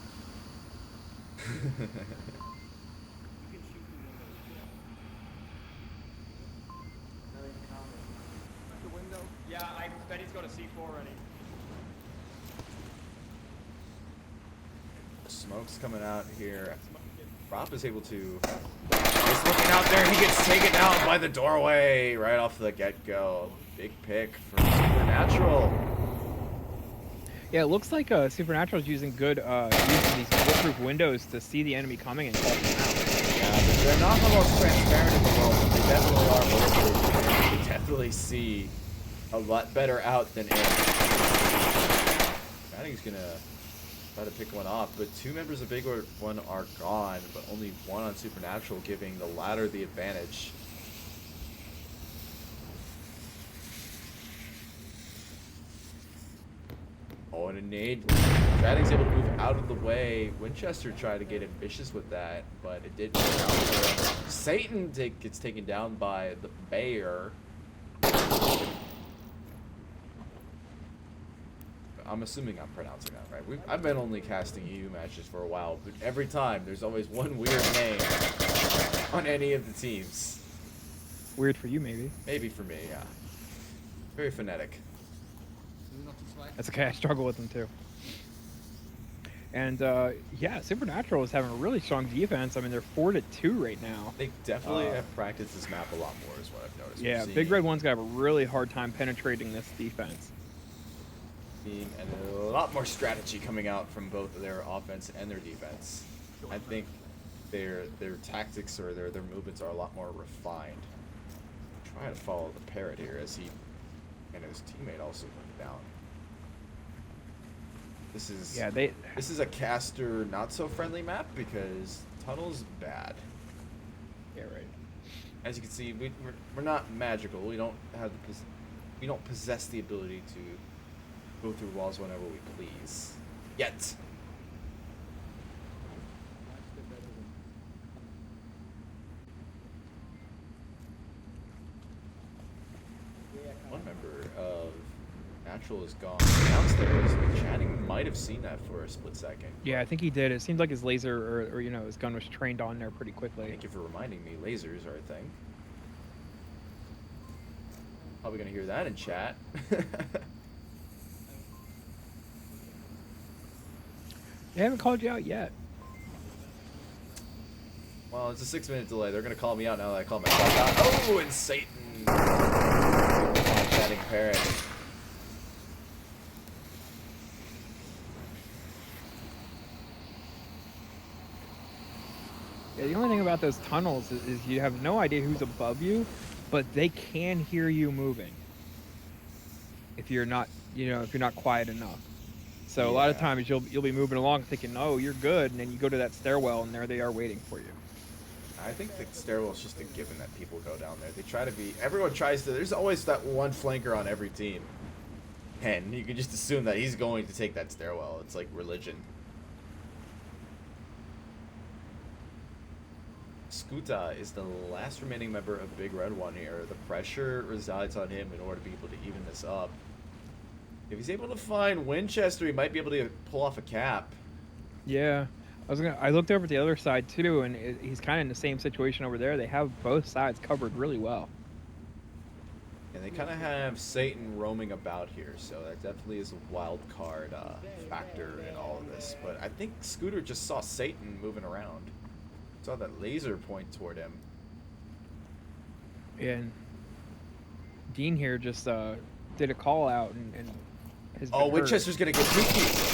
bet he's got a C4 already. Smoke's coming out here. Prop is able to. He's looking out there. He gets taken out by the doorway right off the get-go. Big pick for Supernatural. Yeah, it looks like Supernatural's using good using these bulletproof windows to see the enemy coming and call them out. Yeah, but they're not the most transparent in the world, but they definitely are bulletproof. And they definitely see a lot better out than in. I think he's gonna try to pick one off, but 2 members of Big Red 1 are gone, but only 1 on Supernatural, giving the latter the advantage. Oh, and a nade. Dradding's able to move out of the way. Winchester tried to get ambitious with that, but it didn't work out for him. Satan gets taken down by the Bear. I'm assuming I'm pronouncing that right. I've been only casting EU matches for a while, but every time there's always one weird name on any of the teams. Weird for you, maybe. Maybe for me, yeah. Very phonetic. That's okay. I struggle with them too. And yeah, Supernatural is having a really strong defense. I mean, they're 4-2 right now. They definitely have practiced this map a lot more, is what I've noticed. Yeah, Big Red 1's gonna have a really hard time penetrating this defense. And a lot more strategy coming out from both their offense and their defense. I think their tactics or their movements are a lot more refined. Try to follow the parrot here as he and his teammate also went down. This is a caster not so friendly map because tunnel's bad. Yeah, right. As you can see, we're not magical. We don't possess the ability to go through walls whenever we please. Yet. One member of Natural is gone downstairs. Channing might have seen that for a split second. Yeah, I think he did. It seemed like his laser or his gun was trained on there pretty quickly. Thank you for reminding me. Lasers are a thing. Probably gonna hear that in chat. They haven't called you out yet. Well, it's a 6-minute delay. They're gonna call me out now that I call myself out. Oh, and Satan! Chatting parrot. Yeah, the only thing about those tunnels is you have no idea who's above you, but they can hear you moving. If you're not, if you're not quiet enough. So a lot of times you'll be moving along thinking, oh, you're good, and then you go to that stairwell and there they are waiting for you. I think the stairwell is just a given that people go down there. They try to be. Everyone tries to. There's always that one flanker on every team, and you can just assume that he's going to take that stairwell. It's like religion. Skuta is the last remaining member of Big Red 1 here. The pressure resides on him in order to be able to even this up. If he's able to find Winchester, he might be able to pull off a cap. Yeah, I looked over at the other side too, and he's kind of in the same situation over there. They have both sides covered really well. And they kind of have Satan roaming about here, so that definitely is a wild card factor in all of this. But I think Scooter just saw Satan moving around. Saw that laser point toward him. And Dean here just did a call out and has been hurt. Winchester's gonna get dookie.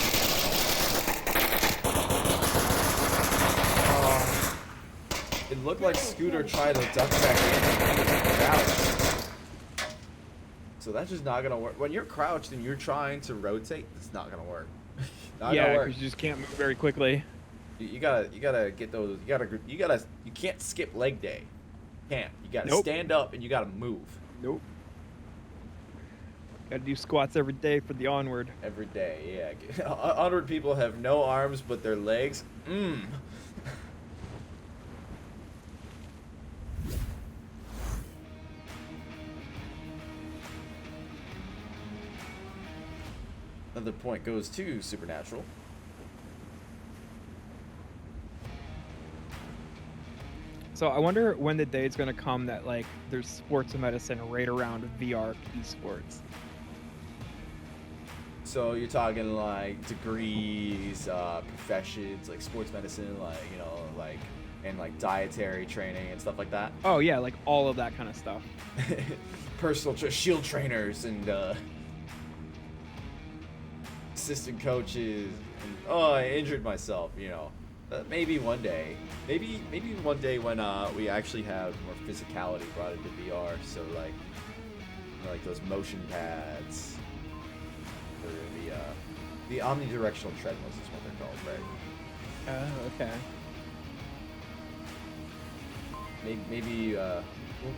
It looked like Scooter tried to duck back in and crouch. So that's just not gonna work. When you're crouched and you're trying to rotate, it's not gonna work. Yeah, because you just can't move very quickly. You gotta get those. You can't skip leg day. You can't. You gotta stand up and you gotta move. Nope. Gotta do squats every day for the Onward. Every day, yeah. Onward people have no arms but their legs. Another point goes to Supernatural. So I wonder when the day it's going to come that there's sports medicine right around VR esports. So you're talking like degrees, professions, like sports medicine, like, you know, like, and like dietary training and stuff like that. Oh yeah, like all of that kind of stuff. Personal shield trainers and assistant coaches. And, oh, I injured myself, you know. Maybe one day. Maybe one day when we actually have more physicality brought into VR. So like, you know, like those motion pads, or the omnidirectional treadmills is what they're called, right? Oh, okay. Maybe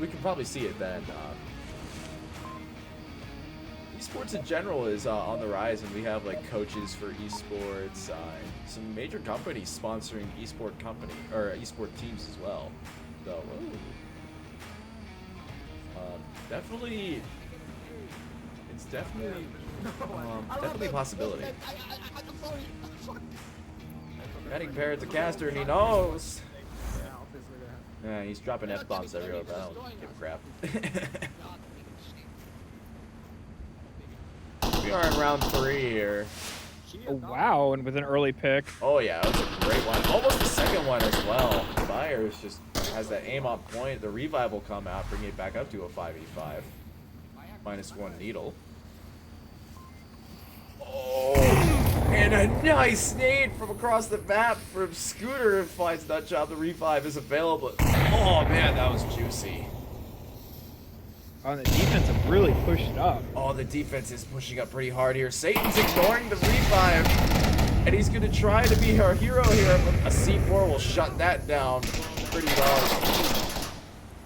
we can probably see it then. Esports in general is on the rise, and we have like coaches for esports, and some major companies sponsoring esport teams as well. So definitely, it's definitely a possibility. Getting Parrot's a caster, and he knows. Yeah, he's dropping F-bombs everywhere, but I don't give a crap. We are in round 3 here. Oh, wow, and with an early pick. Oh yeah, that was a great one. Almost the second one as well. Fires just has that aim on point. The revive will come out, bringing it back up to a 5v5. -1 needle. Oh, and a nice nade from across the map from Scooter finds that job. The revive is available. Oh man, that was juicy. On the defense, have really pushed up. Oh, the defense is pushing up pretty hard here. Satan's ignoring the revive, and he's going to try to be our hero here, but a C4 will shut that down pretty well.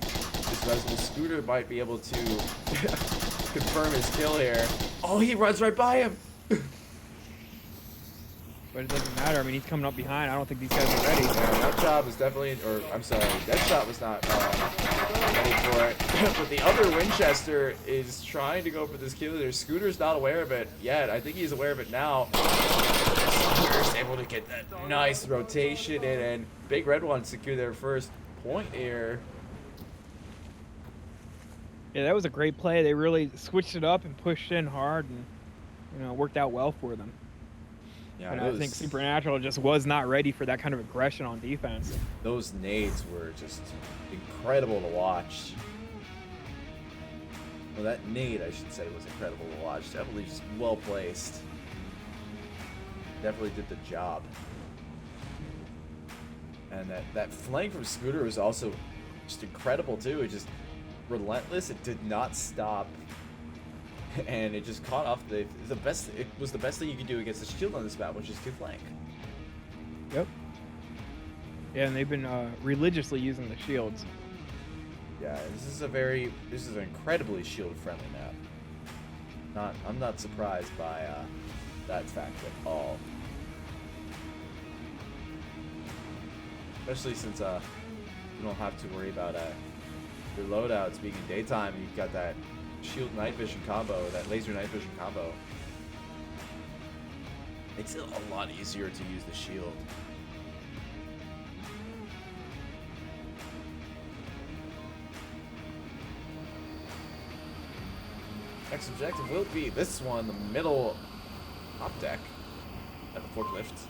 This Resident Scooter might be able to confirm his kill here. Oh, he runs right by him. But it doesn't matter. I mean, he's coming up behind. I don't think these guys are ready. Yeah, that job is definitely, or I'm sorry, that shot was not ready for it. But the other Winchester is trying to go for this kill there. Scooter's not aware of it yet. I think he's aware of it now. Scooter's able to get that nice rotation in, and Big Red One secure their first point here. Yeah, that was a great play. They really switched it up and pushed in hard, and you know, it worked out well for them. Yeah, and I think Supernatural just was not ready for that kind of aggression on defense. Those nades were just incredible to watch. Well, that nade, I should say, was incredible to watch. Definitely just well placed. Definitely did the job. And that flank from Scooter was also just incredible too. It just relentless. It did not stop. And it just caught off the best. It was the best thing you could do against the shield on this map, which is to flank. Yep. Yeah, and they've been religiously using the shields. Yeah, this is an incredibly shield-friendly map. I'm not surprised by that fact at all. Especially since you don't have to worry about your loadouts being in daytime, and you've got that shield night vision combo, that laser night vision combo. Makes it a lot easier to use the shield. Next objective will be this one, the middle top deck at the forklift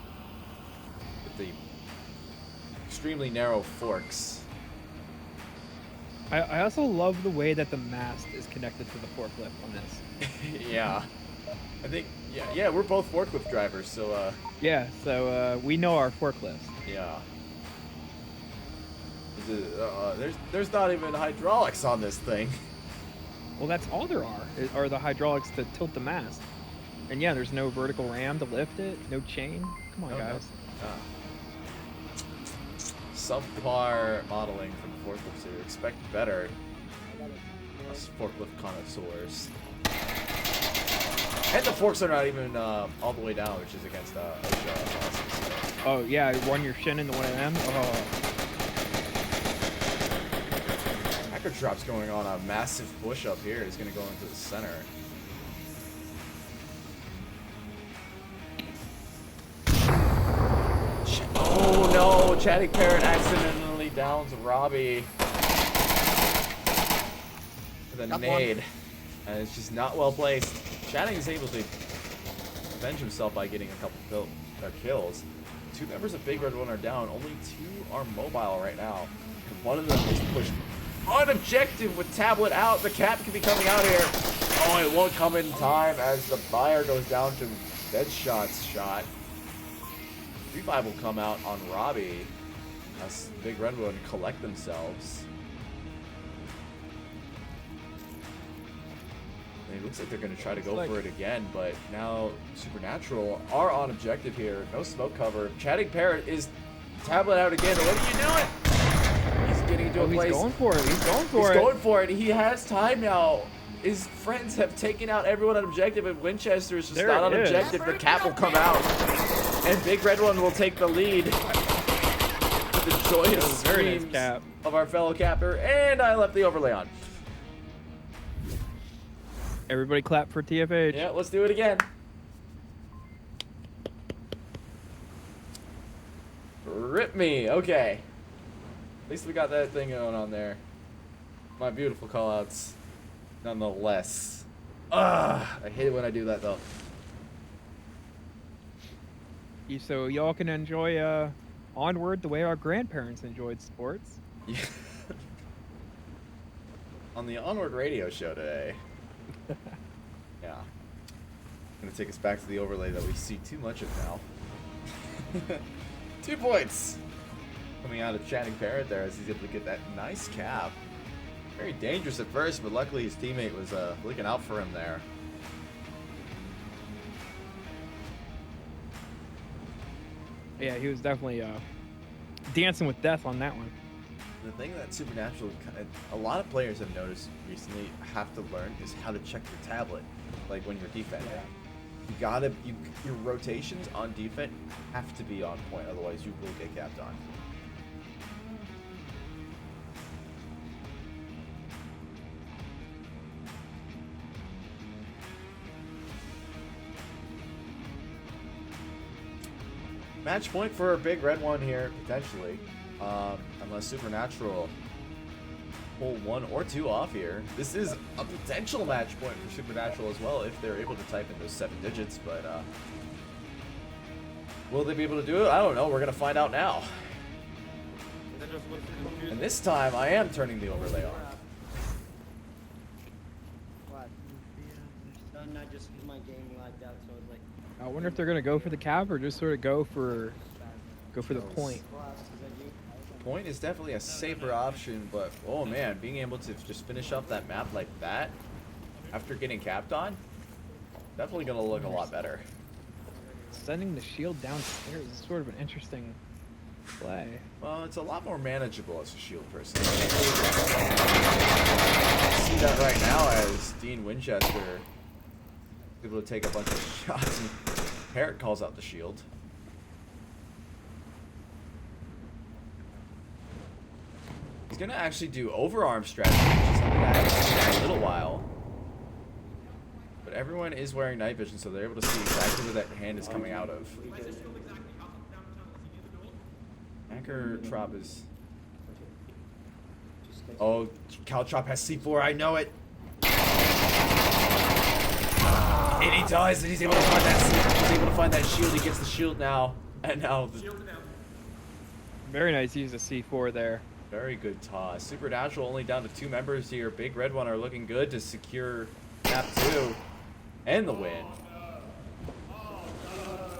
with the extremely narrow forks. I also love the way that the mast is connected to the forklift on this. Yeah. I think, yeah, we're both forklift drivers, so, Yeah, so we know our forklifts. yeah. There's not even hydraulics on this thing. Well, that's all there are the hydraulics to tilt the mast. And yeah, there's no vertical ram to lift it, no chain. Come on, guys. Subpar modeling from the forklifts here. Expect better. Us forklift connoisseurs. And the forks are not even all the way down, which is against OSHA. Oh yeah, run your shin into one of them. Oh. Hacker drop's going on a massive push up here. He's going to go into the center. Oh no! Chatting Parrot accidentally downs Robbie with a nade. And it's just not well placed. Chatting is able to avenge himself by getting a couple kills. 2 members of Big Red One are down. Only 2 are mobile right now. And one of them is pushed on objective with tablet out. The cap can be coming out here. Oh, it won't come in time as the buyer goes down to Deadshot's shot. Revive will come out on Robbie as Big Red One collect themselves. And it looks like they're going to try to go for it again, but now Supernatural are on objective here. No smoke cover. Chatting Parrot is tablet out again. What are you doing? He's getting into a place. He's going for it. He's going for it. He's going for it. He has time now. His friends have taken out everyone on objective, and Winchester is just not on objective. The cap will come out, and Big Red One will take the lead. The joyous screams of our fellow capper, and I left the overlay on. Everybody clap for TFH. Yeah, let's do it again. Rip me. Okay. At least we got that thing going on there. My beautiful callouts. Nonetheless. I hate it when I do that though. So y'all can enjoy Onward the way our grandparents enjoyed sports. Yeah. On the Onward radio show today. Yeah. Gonna take us back to the overlay that we see too much of now. 2 points coming out of Chatting Parrot there as he's able to get that nice cap. Very dangerous at first, but luckily his teammate was looking out for him there. Yeah, he was definitely dancing with death on that one. The thing that Supernatural, a lot of players have noticed recently, have to learn is how to check your tablet, like when you're defending. Your rotations on defense have to be on point, otherwise you will get capped on. Match point for a Big Red One here, potentially. Unless Supernatural pull 1 or 2 off here. This is a potential match point for Supernatural as well if they're able to type in those 7 digits, but will they be able to do it? I don't know. We're going to find out now. And this time, I am turning the overlay on. Not just my game lagged out, so it's like. I wonder if they're gonna go for the cap or just sort of go for the point. Point is definitely a safer option, but oh man, being able to just finish up that map like that after getting capped on, definitely gonna look a lot better. Sending the shield downstairs is sort of an interesting play. Well, it's a lot more manageable as a shield person. See that right now as Dean Winchester is able to take a bunch of shots and Parrot calls out the shield. He's gonna actually do overarm strategy, which is something that I haven't seen in a little while. But everyone is wearing night vision, so they're able to see exactly where that hand is coming out of. Anchor Trop is. Oh, Caltrop has C4, I know it! And he does, and he's able to find that C4. He's able to find that shield, he gets the shield now. And now. Very nice use of C4 there. Very good toss. Supernatural only down to 2 members here. Big Red One are looking good to secure map 2 and the win.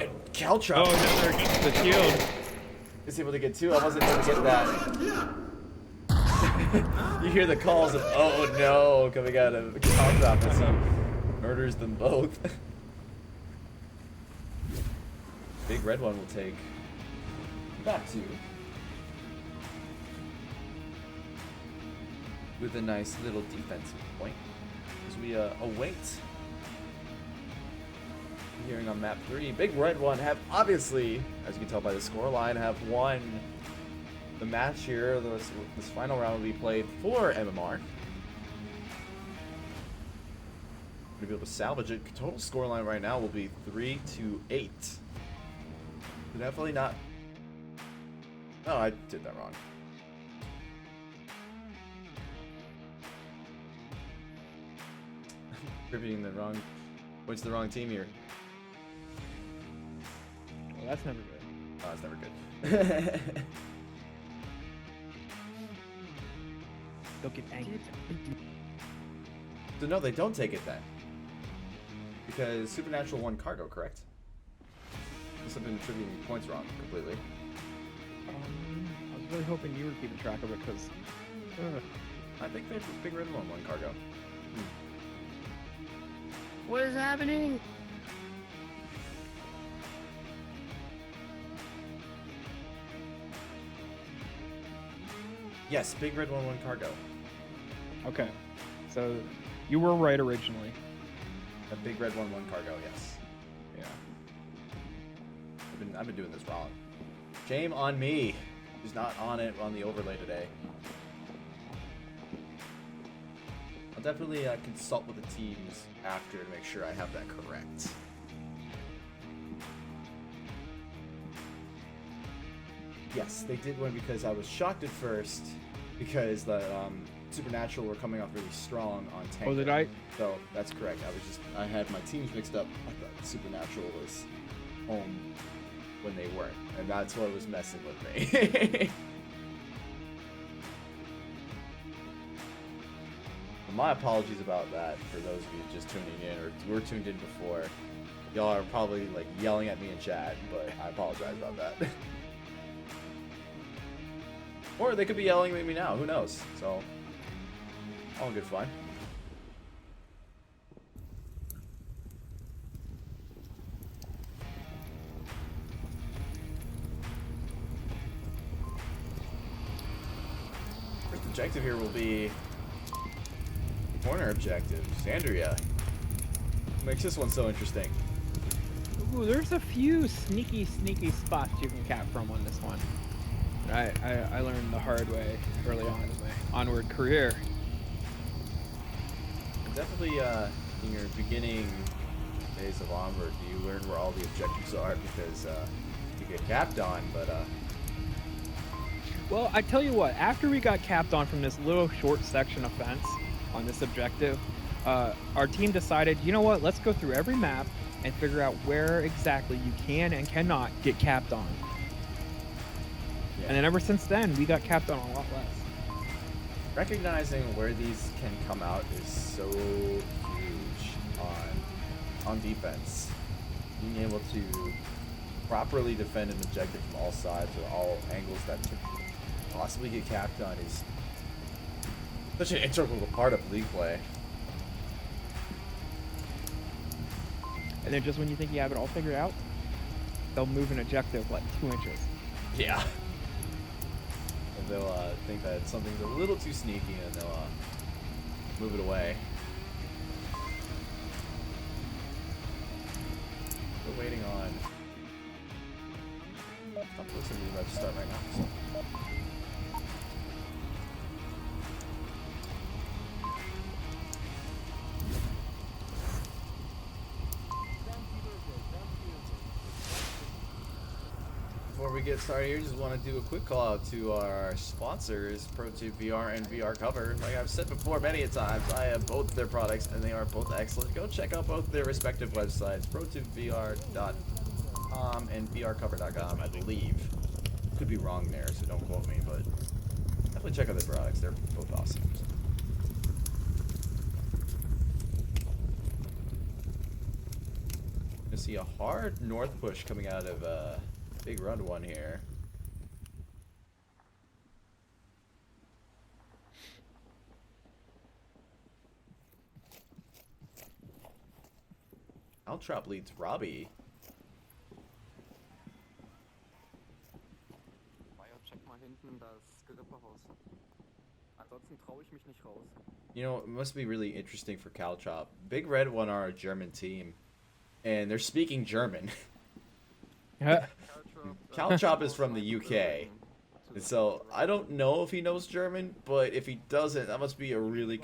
And Caltrop. Oh, the shield. Is able to get 2. I wasn't able to get that. You hear the calls of "oh no" coming out of Caltrop as he murders them both. Big Red One will take map 2. With a nice little defensive point as we await hearing on map 3. Big Red One have obviously, as you can tell by the scoreline, have won the match here. This final round will be played for MMR. Gonna be able to salvage it. Total scoreline right now will be 3-8. Definitely not. Oh, I did that wrong. Attributing the wrong. What's the wrong team here? that's never good. Oh, that's never good. Don't get angry. So no, they don't take it then. Because Supernatural won cargo, correct? Unless I've been attributing points wrong completely. I was really hoping you were keeping track of it, because... I think Big Red won cargo. What is happening? Yes, Big Red won cargo. Okay, so you were right originally. A Big Red won cargo, yes. Yeah. I've been doing this wrong. Shame on me. Who's not on it on the overlay today. I'll definitely consult with the teams after to make sure I have that correct. Yes, they did win because I was shocked at first because the Supernatural were coming off really strong on tank. Oh, did I? So that's correct. I had my teams mixed up. I thought Supernatural was home when they weren't, and that's what was messing with me. My apologies about that for those of you just tuning in or were tuned in before. Y'all are probably like yelling at me in chat, but I apologize about that. Or they could be yelling at me now, who knows? So, all good fun. First objective here will be corner objective, Xandria. Makes this one so interesting. Ooh, there's a few sneaky spots you can cap from on this one. I learned the hard way early on in my Onward career. Definitely in your beginning days of Onward, you learn where all the objectives are because you get capped on, but Well, I tell you what, after we got capped on from this little short section of fence on this objective, our team decided, you know what, let's go through every map and figure out where exactly you can and cannot get capped on. yeah. And then ever since then, we got capped on a lot less. Recognizing where these can come out is so huge on defense. Being able to properly defend an objective from all sides or all angles that could possibly get capped on is such an integral part of league play. And then just when you think you have it all figured out, they'll move an objective like 2 inches. Yeah. And they'll think that something's a little too sneaky and they'll move it away. We're waiting on... I'm listening to about to start right now. So. Before we get started here, just want to do a quick call out to our sponsors, ProTube VR and VR Cover. Like I've said before many a times, I have both their products and they are both excellent. Go check out both their respective websites, ProTubeVR.com and VRCover.com, I believe. Could be wrong there, so don't quote me, but definitely check out their products. They're both awesome. You see a hard north push coming out of Big Run 1 here. Altrop leads Robbie. Check mal hinten das Geripperhaus. Ansonsten traue ich mich nicht raus. You know, it must be really interesting for Caltrop. Big Red 1 are a German team, and they're speaking German. Caltrop is from the UK, and so I don't know if he knows German, but if he doesn't, that must be a really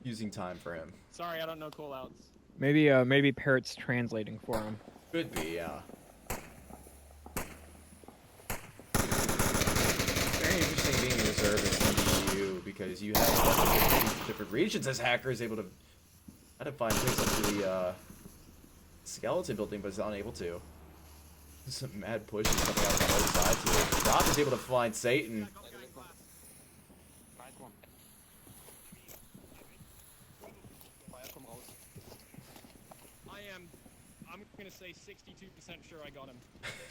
confusing time for him. Sorry, I don't know callouts. Maybe Parrot's translating for him. Could be, yeah. Very interesting being a reservist in the EU because you have different regions as hackers able to find ways up to the skeleton building, but is unable to. Some mad pushes coming out on both sides here. Drop is able to find Satan. Nice one. Fire, komm raus. I'm gonna say 62% sure I got him.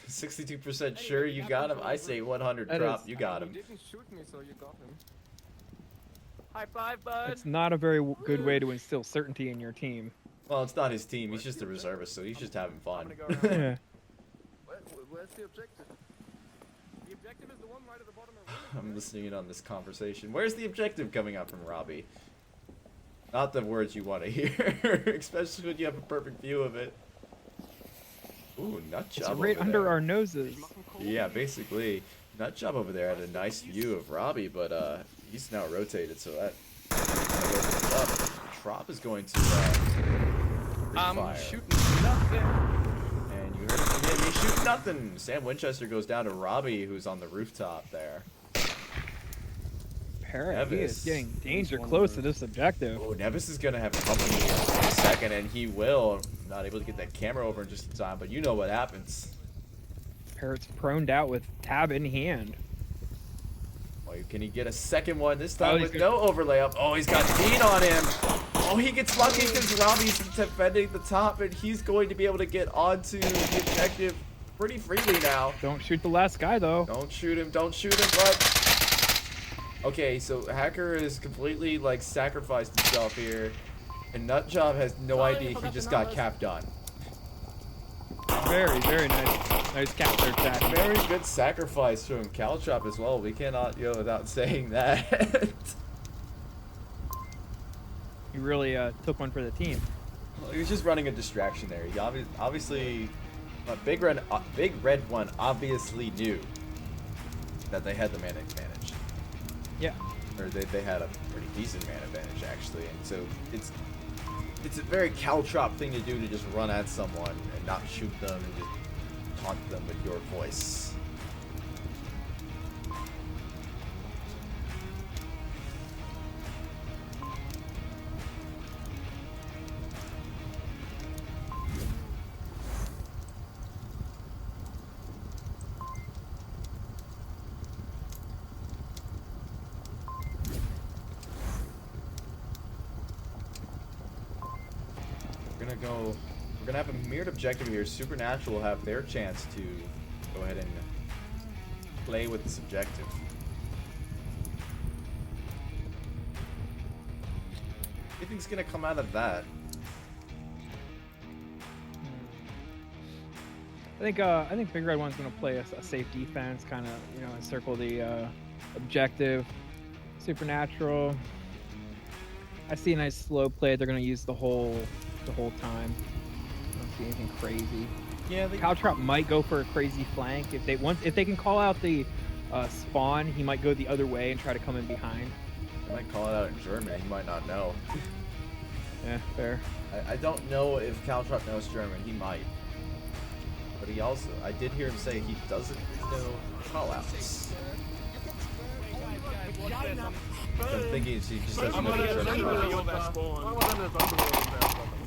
62% sure you got him. I say 100 That drop. is- You got him. You didn't shoot me, so you got him. High five, bud. It's not a very good way to instill certainty in your team. Well, it's not his team. He's just a reservist, so he's just having fun. Yeah. Where's the objective? The objective is the one right at the bottom of I'm listening in on this conversation. Where's the objective coming out from Robbie? Not the words you want to hear, especially when you have a perfect view of it. Ooh, nut It's job right over under there. our noses. Yeah, basically, nut job over there had a nice view of Robbie, but he's now rotated, so that opens it up. Trop is going to fire. Shooting nothing. And you heard it from him. He shoots nothing. Sam Winchester goes down to Robbie, who's on the rooftop there. Parrot, he Nevis. is getting danger close to this objective. Oh, Nevis is gonna have company here in a second, and he will. Not able to get that camera over in just in time, but you know what happens. Parrot's proned out with tab in hand. Oh, can he get a second one this time Oh, with he's no overlay up? Oh, he's got Dean on him. Oh, he gets lucky because Robbie's defending the top, and he's going to be able to get onto the objective pretty freely now. Don't shoot the last guy though. Don't shoot him, bud. Okay, so Hacker is completely, like, sacrificed himself here. And Nutjob has no idea he just got capped on. Very, very nice capture attack. Very good sacrifice from Caltrop as well. We cannot go without saying that. He really took one for the team. Well, he was just running a distraction there. He obviously, Big Red One obviously knew that they had the man advantage. Yeah. Or they had a pretty decent man advantage actually, and so it's a very Caltrop thing to do, to just run at someone and not shoot them and just taunt them with your voice. We're gonna have a mirrored objective here. Supernatural will have their chance to go ahead and play with this objective. What do you think's gonna come out of that? I think Big Red One's gonna play a safe defense, kind of encircle the objective. Supernatural. I see a nice slow play. They're gonna use the whole time. I don't see anything crazy. Yeah, Caltrop might go for a crazy flank if they can call out the spawn. He might go the other way and try to come in behind. I might call it out in German. He might not know. Yeah, fair. I don't know if Caltrop knows German. He might. But he also, I did hear him say he doesn't know callouts. I'm thinking he just doesn't know the German callouts.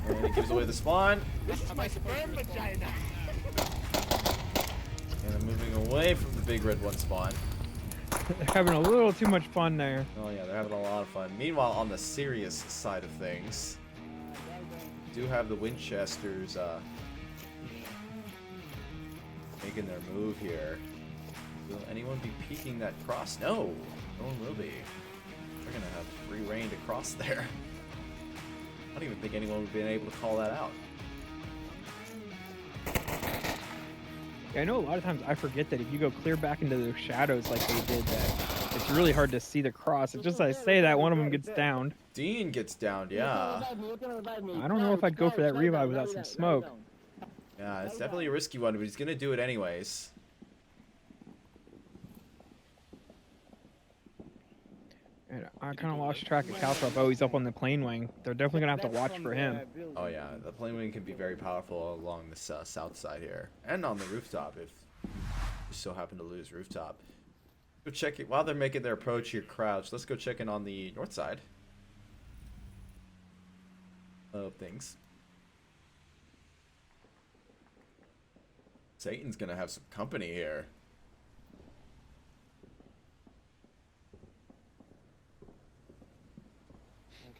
And he gives away the spawn. This is my sperm vagina. And I'm moving away from the Big Red One spawn. They're having a little too much fun there. Oh yeah, they're having a lot of fun. Meanwhile, on the serious side of things, we do have the Winchesters making their move here. Will anyone be peeking that cross? No, no one will be. They're gonna have free reign to cross there. I don't even think anyone would have been able to call that out. Yeah, I know a lot of times I forget that if you go clear back into those shadows like they did, that it's really hard to see the cross. It's just as I say that, one of them gets downed. Dean gets downed, yeah. I don't know if I'd go for that revive without some smoke. Yeah, it's definitely a risky one, but he's gonna do it anyways. And I kind of lost track of Caltrop. Oh, he's up on the plane wing. They're definitely going to have to watch for him. Oh yeah, the plane wing can be very powerful along this south side here, and on the rooftop if you so happen to lose rooftop. Go check it while they're making their approach here. Crouch. Let's go check in on the north side of things. Satan's gonna have some company here.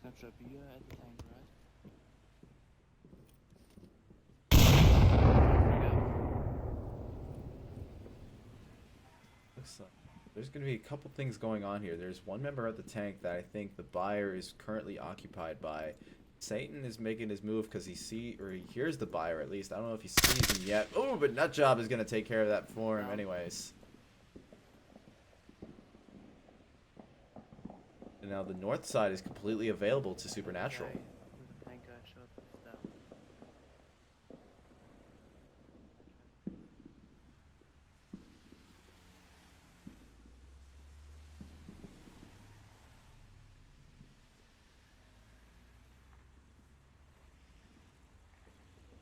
Knappscher Bier at the tank, right? Looks like there's going to be a couple things going on here. There's one member of the tank that I think the buyer is currently occupied by. Satan is making his move because he hears the buyer at least. I don't know if he sees him yet. Oh, but Nutjob is going to take care of that for him anyways. And now the north side is completely available to Supernatural. Tank guy shot is down.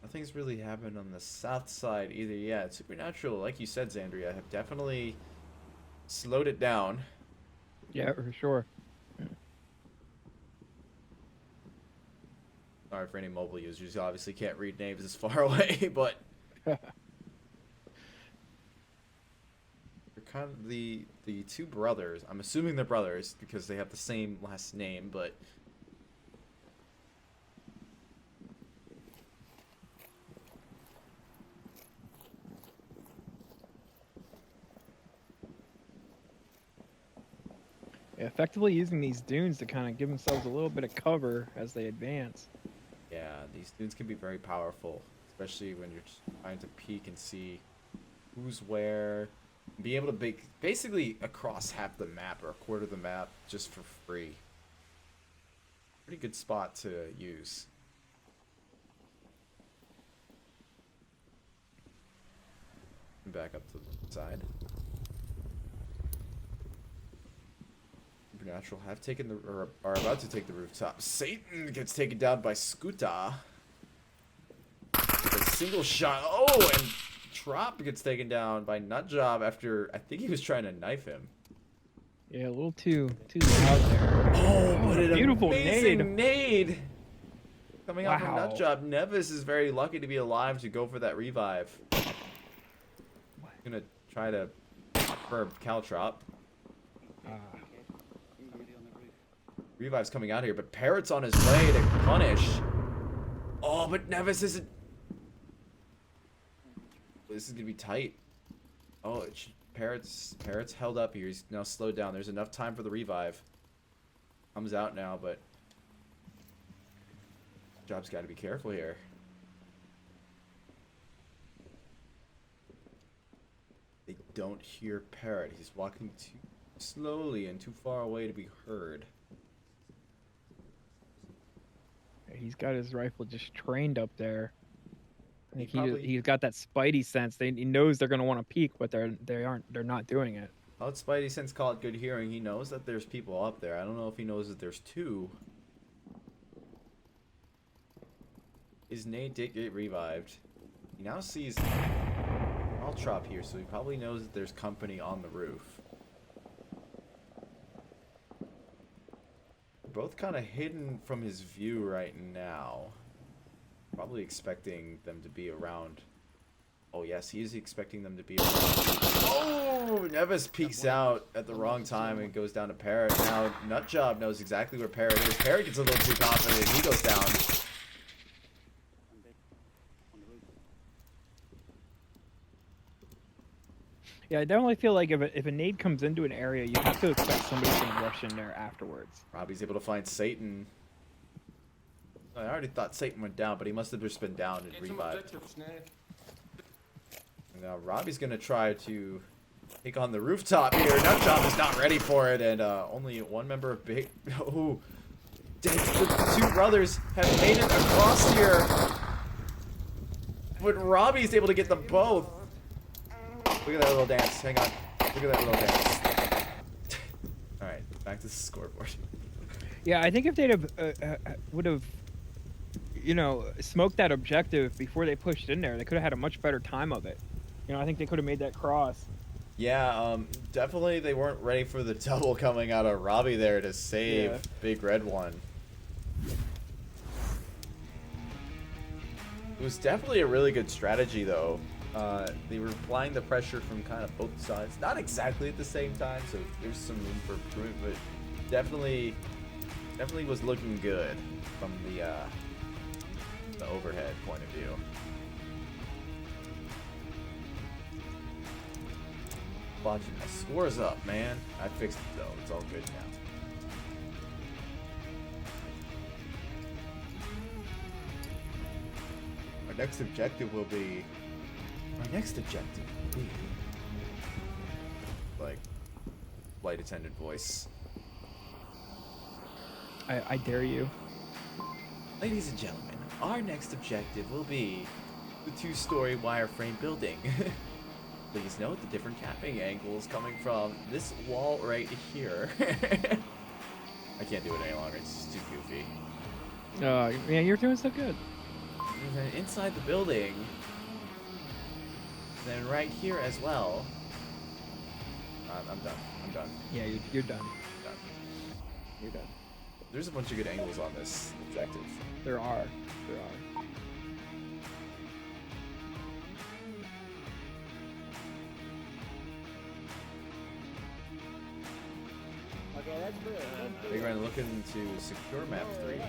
Nothing's really happened on the south side either yet. Supernatural, like you said, Xandria, have definitely slowed it down. Yeah, for sure. Sorry for any mobile users who obviously can't read names this far away, but they're kind of the two brothers. I'm assuming they're brothers because they have the same last name, but Yeah, effectively using these dunes to kind of give themselves a little bit of cover as they advance. yeah, these dudes can be very powerful, especially when you're just trying to peek and see who's where. Be able to basically across half the map or a quarter of the map just for free. Pretty good spot to use. Back up to the side. Supernatural have taken the or are about to take the rooftop. Satan gets taken down by Skuta. With a single shot. Oh, and Trop gets taken down by Nutjob after I think he was trying to knife him. Yeah, a little too loud there. Oh, but an beautiful amazing nade. Coming out from Wow. Nutjob. Nevis is very lucky to be alive to go for that revive. Gonna try to confirm Caltrop. Revive's coming out here, but Parrot's on his way to punish. Oh, but Nevis isn't. This is gonna be tight. Oh, Parrot's held up here. He's now slowed down. There's enough time for the revive. Comes out now, but Job's got to be careful here. They don't hear Parrot. He's walking too slowly and too far away to be heard. He's got his rifle just trained up there. I think probably- he's got that spidey sense. He knows they're gonna want to peek, but they're not doing it. How Spidey sense call it good hearing? He knows that there's people up there. I don't know if he knows that there's two. His nade did get revived. He now sees Caltrop here, so he probably knows that there's company on the roof. They're both kind of hidden from his view right now. Probably expecting them to be around. Oh yes, he is expecting them to be around. Oh, Nevis peeks out at the wrong time and goes down to Parrot. Now Nutjob knows exactly where Parrot is. Parrot gets a little too confident and he goes down. Yeah, I definitely feel like if a nade comes into an area, you have to expect somebody's gonna rush in there afterwards. Robbie's able to find Satan. I already thought Satan went down, but he must have just been down and revived. And now Robbie's going to try to take on the rooftop here. Nutjob is not ready for it, and only one member of Big... Oh, the two brothers have made it across here. But Robbie's able to get them both. Look at that little dance. Hang on. Look at that little dance. Alright, back to the scoreboard. Yeah, I think if they'd have would have, you know, smoked that objective before they pushed in there, they could have had a much better time of it. You know, I think they could have made that cross. Yeah, definitely they weren't ready for the double coming out of Robbie there to save Big Red One. It was definitely a really good strategy, though. They were applying the pressure from kind of both sides. Not exactly at the same time, so there's some room for improvement, but definitely was looking good from the overhead point of view. Watching my scores up, man. I fixed it though. It's all good now. Our next objective will be. Like, flight attendant voice. I dare you. Ladies and gentlemen, our next objective will be the 2-story wireframe building. Please note the different capping angles coming from this wall right here. I can't do it any longer, it's just too goofy. Man, you're doing so good. And then inside the building, then right here as well. I'm done. Yeah, you're done. Done. You're done. There's a bunch of good angles on this objective. There are. Okay, that's good. Big Ren looking to secure map 3.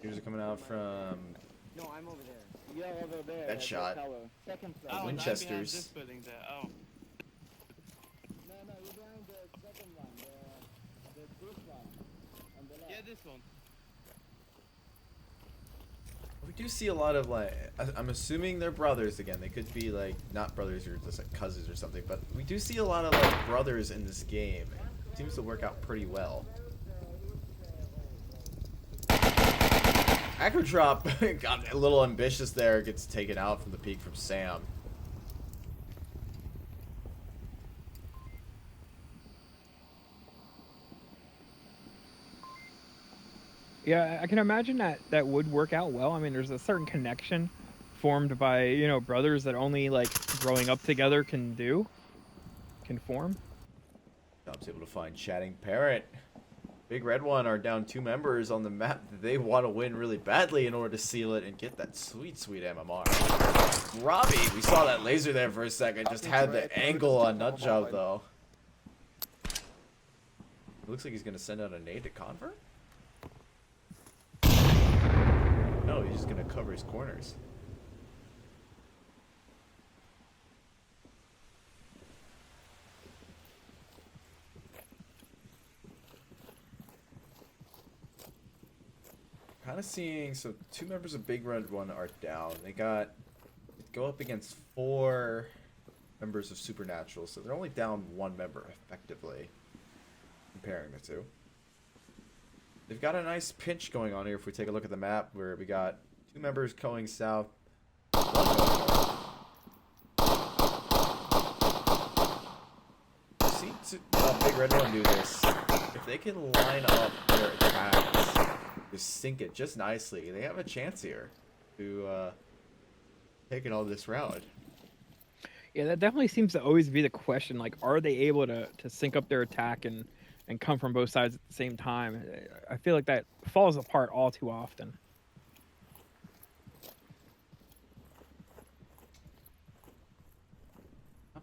Here's it coming out from No, I'm over there. Yeah, over there. that shot. Second floor. Winchester's. This building there. Oh. No, you're behind the second one. This one. On the left. Yeah, this one. We do see a lot of like, I'm assuming they're brothers again. They could be like not brothers or just like cousins or something, but we do see a lot of like brothers in this game. It seems to work out pretty well. Acro drop got a little ambitious there, gets taken out from the peak from Sam. Yeah, I can imagine that would work out well. I mean, there's a certain connection formed by, you know, brothers that only like growing up together can form. I was able to find Chatting Parrot. Big Red One are down 2 members on the map that they want to win really badly in order to seal it and get that sweet MMR. Robbie, we saw that laser there for a second, just had the angle on Nutjob though. It looks like he's going to send out a nade to Convert? No, he's just going to cover his corners. Kind of seeing, so 2 members of Big Red One are down. They go up against 4 members of Supernatural, so they're only down 1 member effectively, comparing the 2. They've got a nice pinch going on here if we take a look at the map, where we got 2 members going south, 1 going north. See Big Red One do this. If they can line up their attacks, just sink it just nicely, they have a chance here to take it all this round. Yeah, that definitely seems to always be the question. Like, are they able to sync up their attack and come from both sides at the same time? I feel like that falls apart all too often.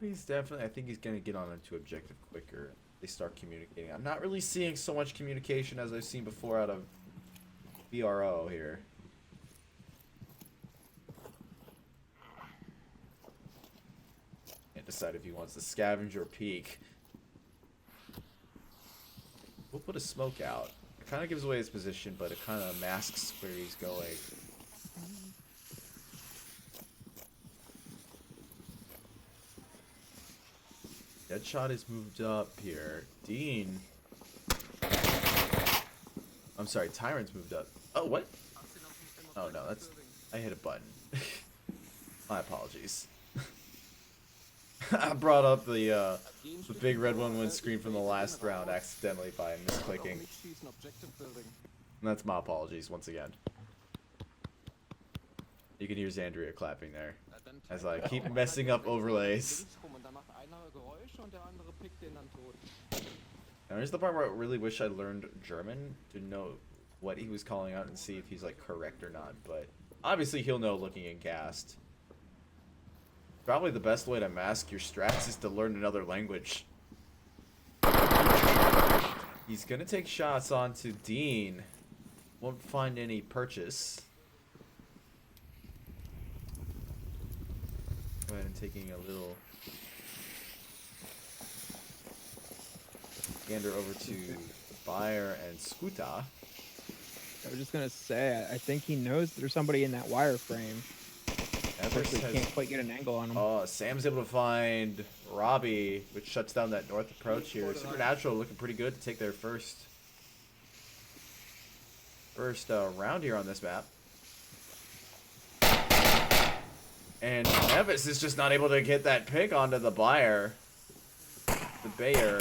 He's definitely, I think he's going to get on into objective quicker. They start communicating. I'm not really seeing so much communication as I've seen before out of VRO here. Can't decide if he wants to scavenge or peek. We'll put a smoke out. It kind of gives away his position, but it kind of masks where he's going. Deadshot is moved up here. Dean. I'm sorry, Tyrant's moved up. Oh, what? Oh, no, that's... I hit a button. My apologies. I brought up the Big Red One win screen from the last round accidentally by misclicking. And that's my apologies once again. You can hear Xandria clapping there as I keep messing up overlays. Now, here's the part where I really wish I learned German to know what he was calling out and see if he's like correct or not. But obviously he'll know looking in cast. Probably the best way to mask your strats is to learn another language. He's gonna take shots onto Dean. Won't find any purchase. Go ahead and taking a little gander over to Bayer and Skuta. I was just gonna say, I think he knows there's somebody in that wireframe. Unfortunately, can't quite get an angle on him. Oh, Sam's able to find Robbie, which shuts down that north approach here. Supernatural looking pretty good to take their first round here on this map. And Nevis is just not able to get that pick onto the Bayer. The Bayer.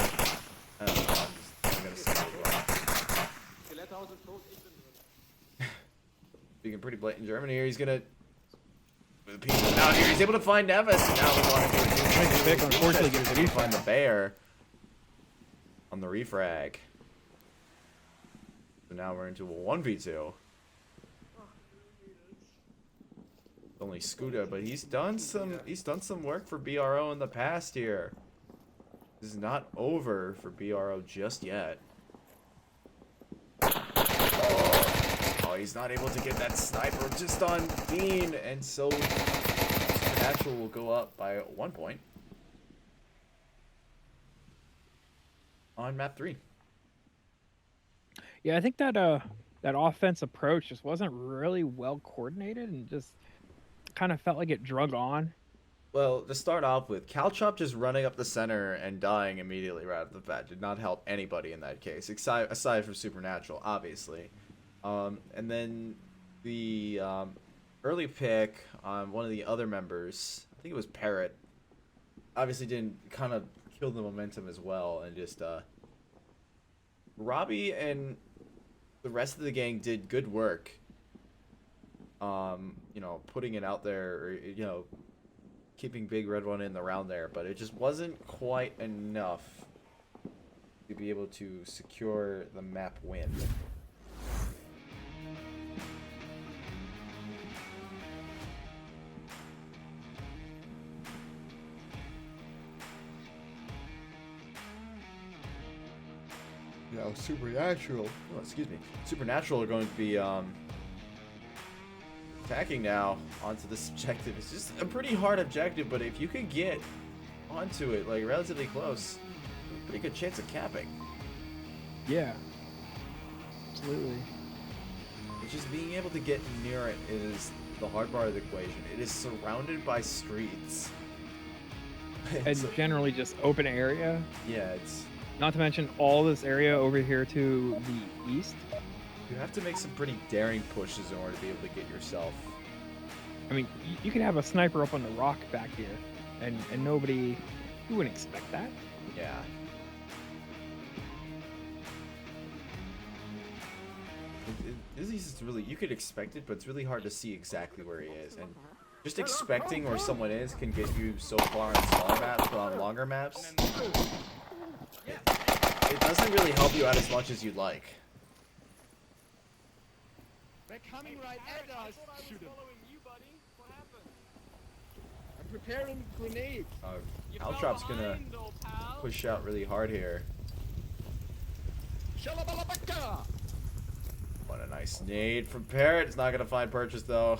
I don't know, I'm gonna say it wrong. Speaking pretty blatant German here, he's gonna with the pieces down here, he's able to find Nevis. Now we want to do pick, unfortunately, gets to find the Bayer on the refrag. So now we're into a 1v2. Only Skuta, but he's done some work for BRO in the past here. This is not over for BRO just yet. Oh, he's not able to get that sniper just on Dean, and so Supernatural will go up by 1 point on map 3. Yeah, I think that offense approach just wasn't really well coordinated and just kind of felt like it drug on. Well, to start off with, Calchop just running up the center and dying immediately right off the bat did not help anybody in that case, aside from Supernatural, obviously. And then the early pick on one of the other members, I think it was Parrot, obviously didn't kind of kill the momentum as well, and just Robbie and the rest of the gang did good work. You know, putting it out there, or, you know, keeping Big Red One in the round there, but it just wasn't quite enough to be able to secure the map win. Now Supernatural, oh, excuse me, Supernatural are going to be attacking now onto this objective. It's just a pretty hard objective, but if you could get onto it like relatively close, pretty good chance of capping. Yeah, absolutely. It's just being able to get near it is the hard part of the equation. It is surrounded by streets. And generally just open area. Yeah, it's... Not to mention all this area over here to the east. You have to make some pretty daring pushes in order to be able to get yourself... I mean, you can have a sniper up on the rock back here, and nobody... You wouldn't expect that. Yeah. It's really... You could expect it, but it's really hard to see exactly where he is. And just expecting where someone is can get you so far on smaller maps, but on longer maps... It doesn't really help you out as much as you'd like. They're coming right at us. Shoot him. You, buddy. What happened? I'm preparing grenades. Caltrop's gonna push out really hard here. Shalabalabaka! What a nice nade from Parrot. It's not gonna find purchase though.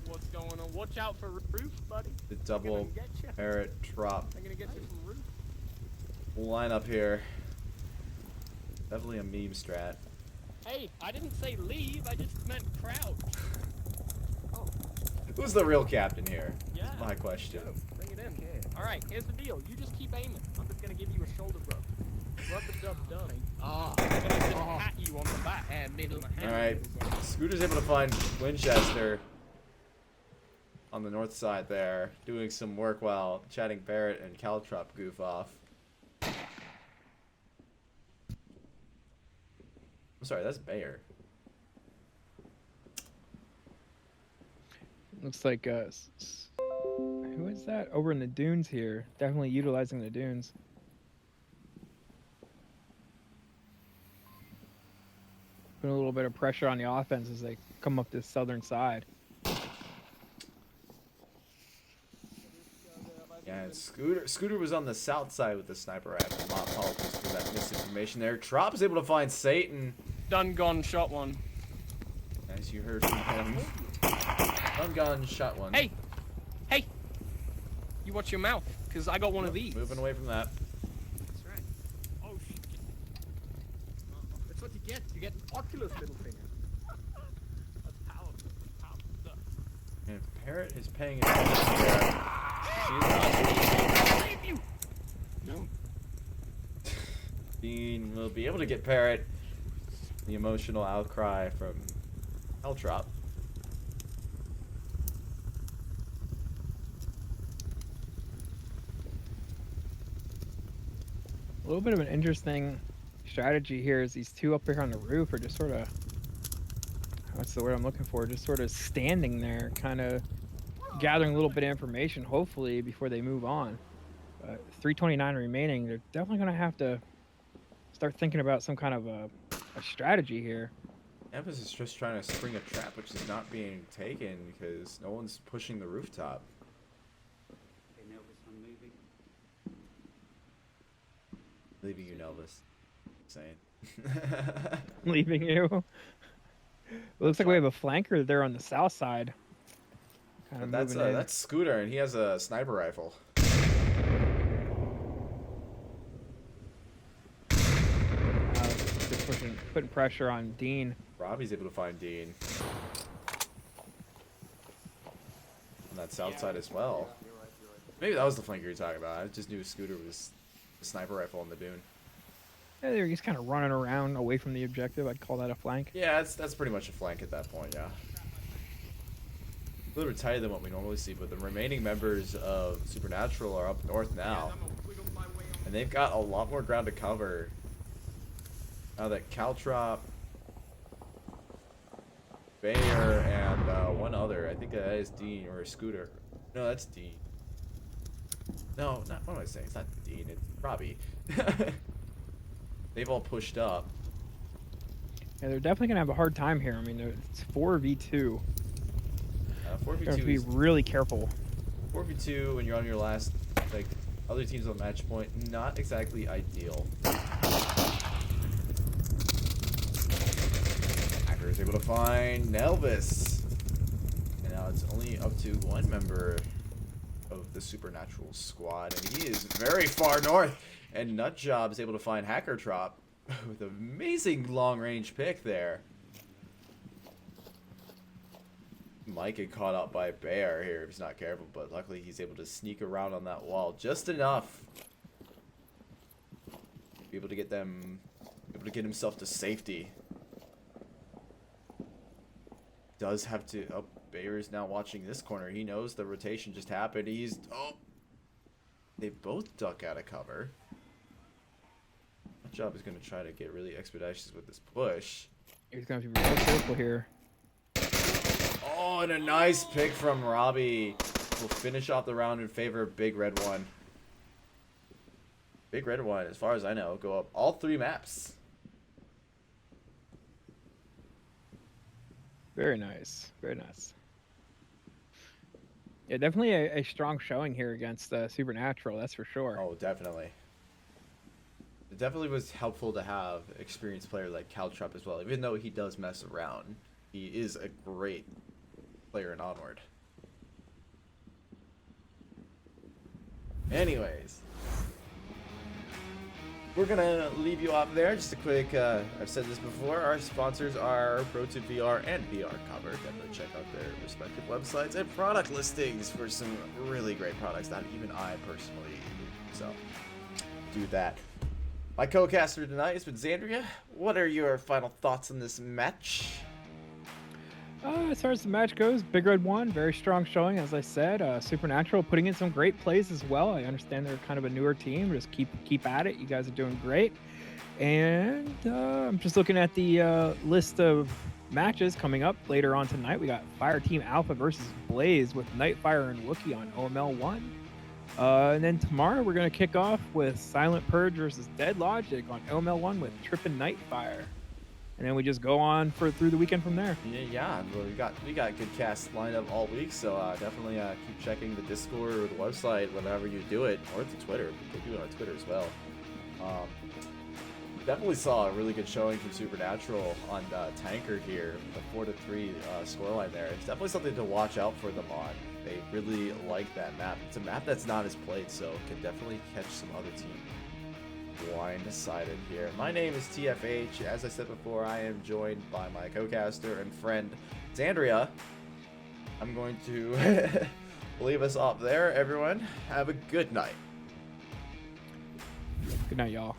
What's going on? Watch out for roof, buddy. The double Parrot drop I'm gonna get you from roof. line up here. Definitely a meme strat. Hey, I didn't say leave. I just meant crouch. Oh, Who's the real captain here? yeah. That's my question. Bring it in. All right, here's the deal. You just keep aiming. I'm just gonna give you a shoulder rub. Rub the dub done. I'm gonna just pat you on the back. All right, Scooter's able to find Winchester on the north side there, doing some work while chatting Barrett and Caltrop goof off. I'm sorry, that's Bayer. Looks like Who is that? Over in the dunes here. Definitely utilizing the dunes. Put a little bit of pressure on the offense as they come up this southern side. Yeah, and Scooter was on the south side with the sniper rifle. My apologies for that misinformation there. Trop is able to find Satan. Done, gone, shot one. As you heard from him. Ungone shot one. Hey! Hey! You watch your mouth, because I got one of these. Moving away from that. That's right. Oh, shit. That's what you get. You get an Oculus middle finger. That's powerful. Powerful stuff. And Parrot is paying attention there. I believe you! No. Dean will be able to get Parrot. The emotional outcry from Eltrop. A little bit of an interesting strategy here is these two up here on the roof are just sort of, what's the word I'm looking for? Just sort of standing there, kind of gathering a little bit of information, hopefully, before they move on. But 329 remaining, they're definitely going to have to start thinking about some kind of a strategy here. Evis is just trying to spring a trap, which is not being taken because no one's pushing the rooftop. Okay, now this one moving. Leaving you, Nelvis. Saying. Leaving you. It looks like we have a flanker there on the south side. Kind of That's moving in. that's Scooter, and he has a sniper rifle. Just putting pressure on Dean. Robbie's able to find Dean. On that south side as well. Maybe that was the flanker you're talking about. I just knew Scooter was the sniper rifle on the dune. Yeah, they're just kind of running around away from the objective. I'd call that a flank. Yeah, that's pretty much a flank at that point, yeah. A little bit tighter than what we normally see, but the remaining members of Supernatural are up north now. And they've got a lot more ground to cover. Now that Caltrop, Bayer, and one other, I think that is Dean or Scooter. No, that's Dean. No, not what am I saying? It's not Dean, it's Robbie. They've all pushed up. Yeah, they're definitely gonna have a hard time here. I mean, it's 4v2. 4v2 You have to be really careful. 4v2 when you're on your last, like, other teams on match point, not exactly ideal. Hacker is able to find Nelvis. And now it's only up to one member of the Supernatural squad, and he is very far north. And Nutjob is able to find Hacker Trop with an amazing long-range pick there. Might get caught up by Bear here if he's not careful, but luckily he's able to sneak around on that wall just enough. Be able to get himself to safety. Does have to. Oh, Bear is now watching this corner. He knows the rotation just happened. They both duck out of cover. Job is going to try to get really expeditious with this push. He's going to be real careful here. Oh, and a nice pick from Robbie. Will finish off the round in favor of Big Red One. Big Red One, as far as I know, go up all 3 maps. Very nice. Very nice. Yeah, definitely a strong showing here against Supernatural, that's for sure. Oh, definitely. It definitely was helpful to have an experienced player like Caltrop as well. Even though he does mess around, he is a great player in Onward. Anyways, we're gonna leave you off there. Just a quick, I've said this before, our sponsors are Pro2VR and VR Cover. Definitely check out their respective websites and product listings for some really great products that even I personally use. So, do that. My co-caster tonight has been Xandria. What are your final thoughts on this match? As far as the match goes, Big Red won. Very strong showing, as I said. Supernatural putting in some great plays as well. I understand they're kind of a newer team. Just keep at it. You guys are doing great. And I'm just looking at the list of matches coming up later on tonight. We got Fire Team Alpha versus Blaze with Nightfire and Wookiee on OML 1. And then tomorrow we're going to kick off with Silent Purge versus Dead Logic on OML 1 with Trippin' Nightfire. And then we just go on through the weekend from there. Yeah, well, we got good casts lined up all week, so definitely keep checking the Discord or the website whenever you do it, or the Twitter. We do it on Twitter as well. Definitely saw a really good showing from Supernatural on Tanker here, the 4-3 scoreline there. It's definitely something to watch out for them on. They really like that map. It's a map that's not as played, so can definitely catch some other team blindsided here. My name is TFH. As I said before, I am joined by my co-caster and friend Xandria. I'm going to leave us off there. Everyone, have a good night. Good night, y'all.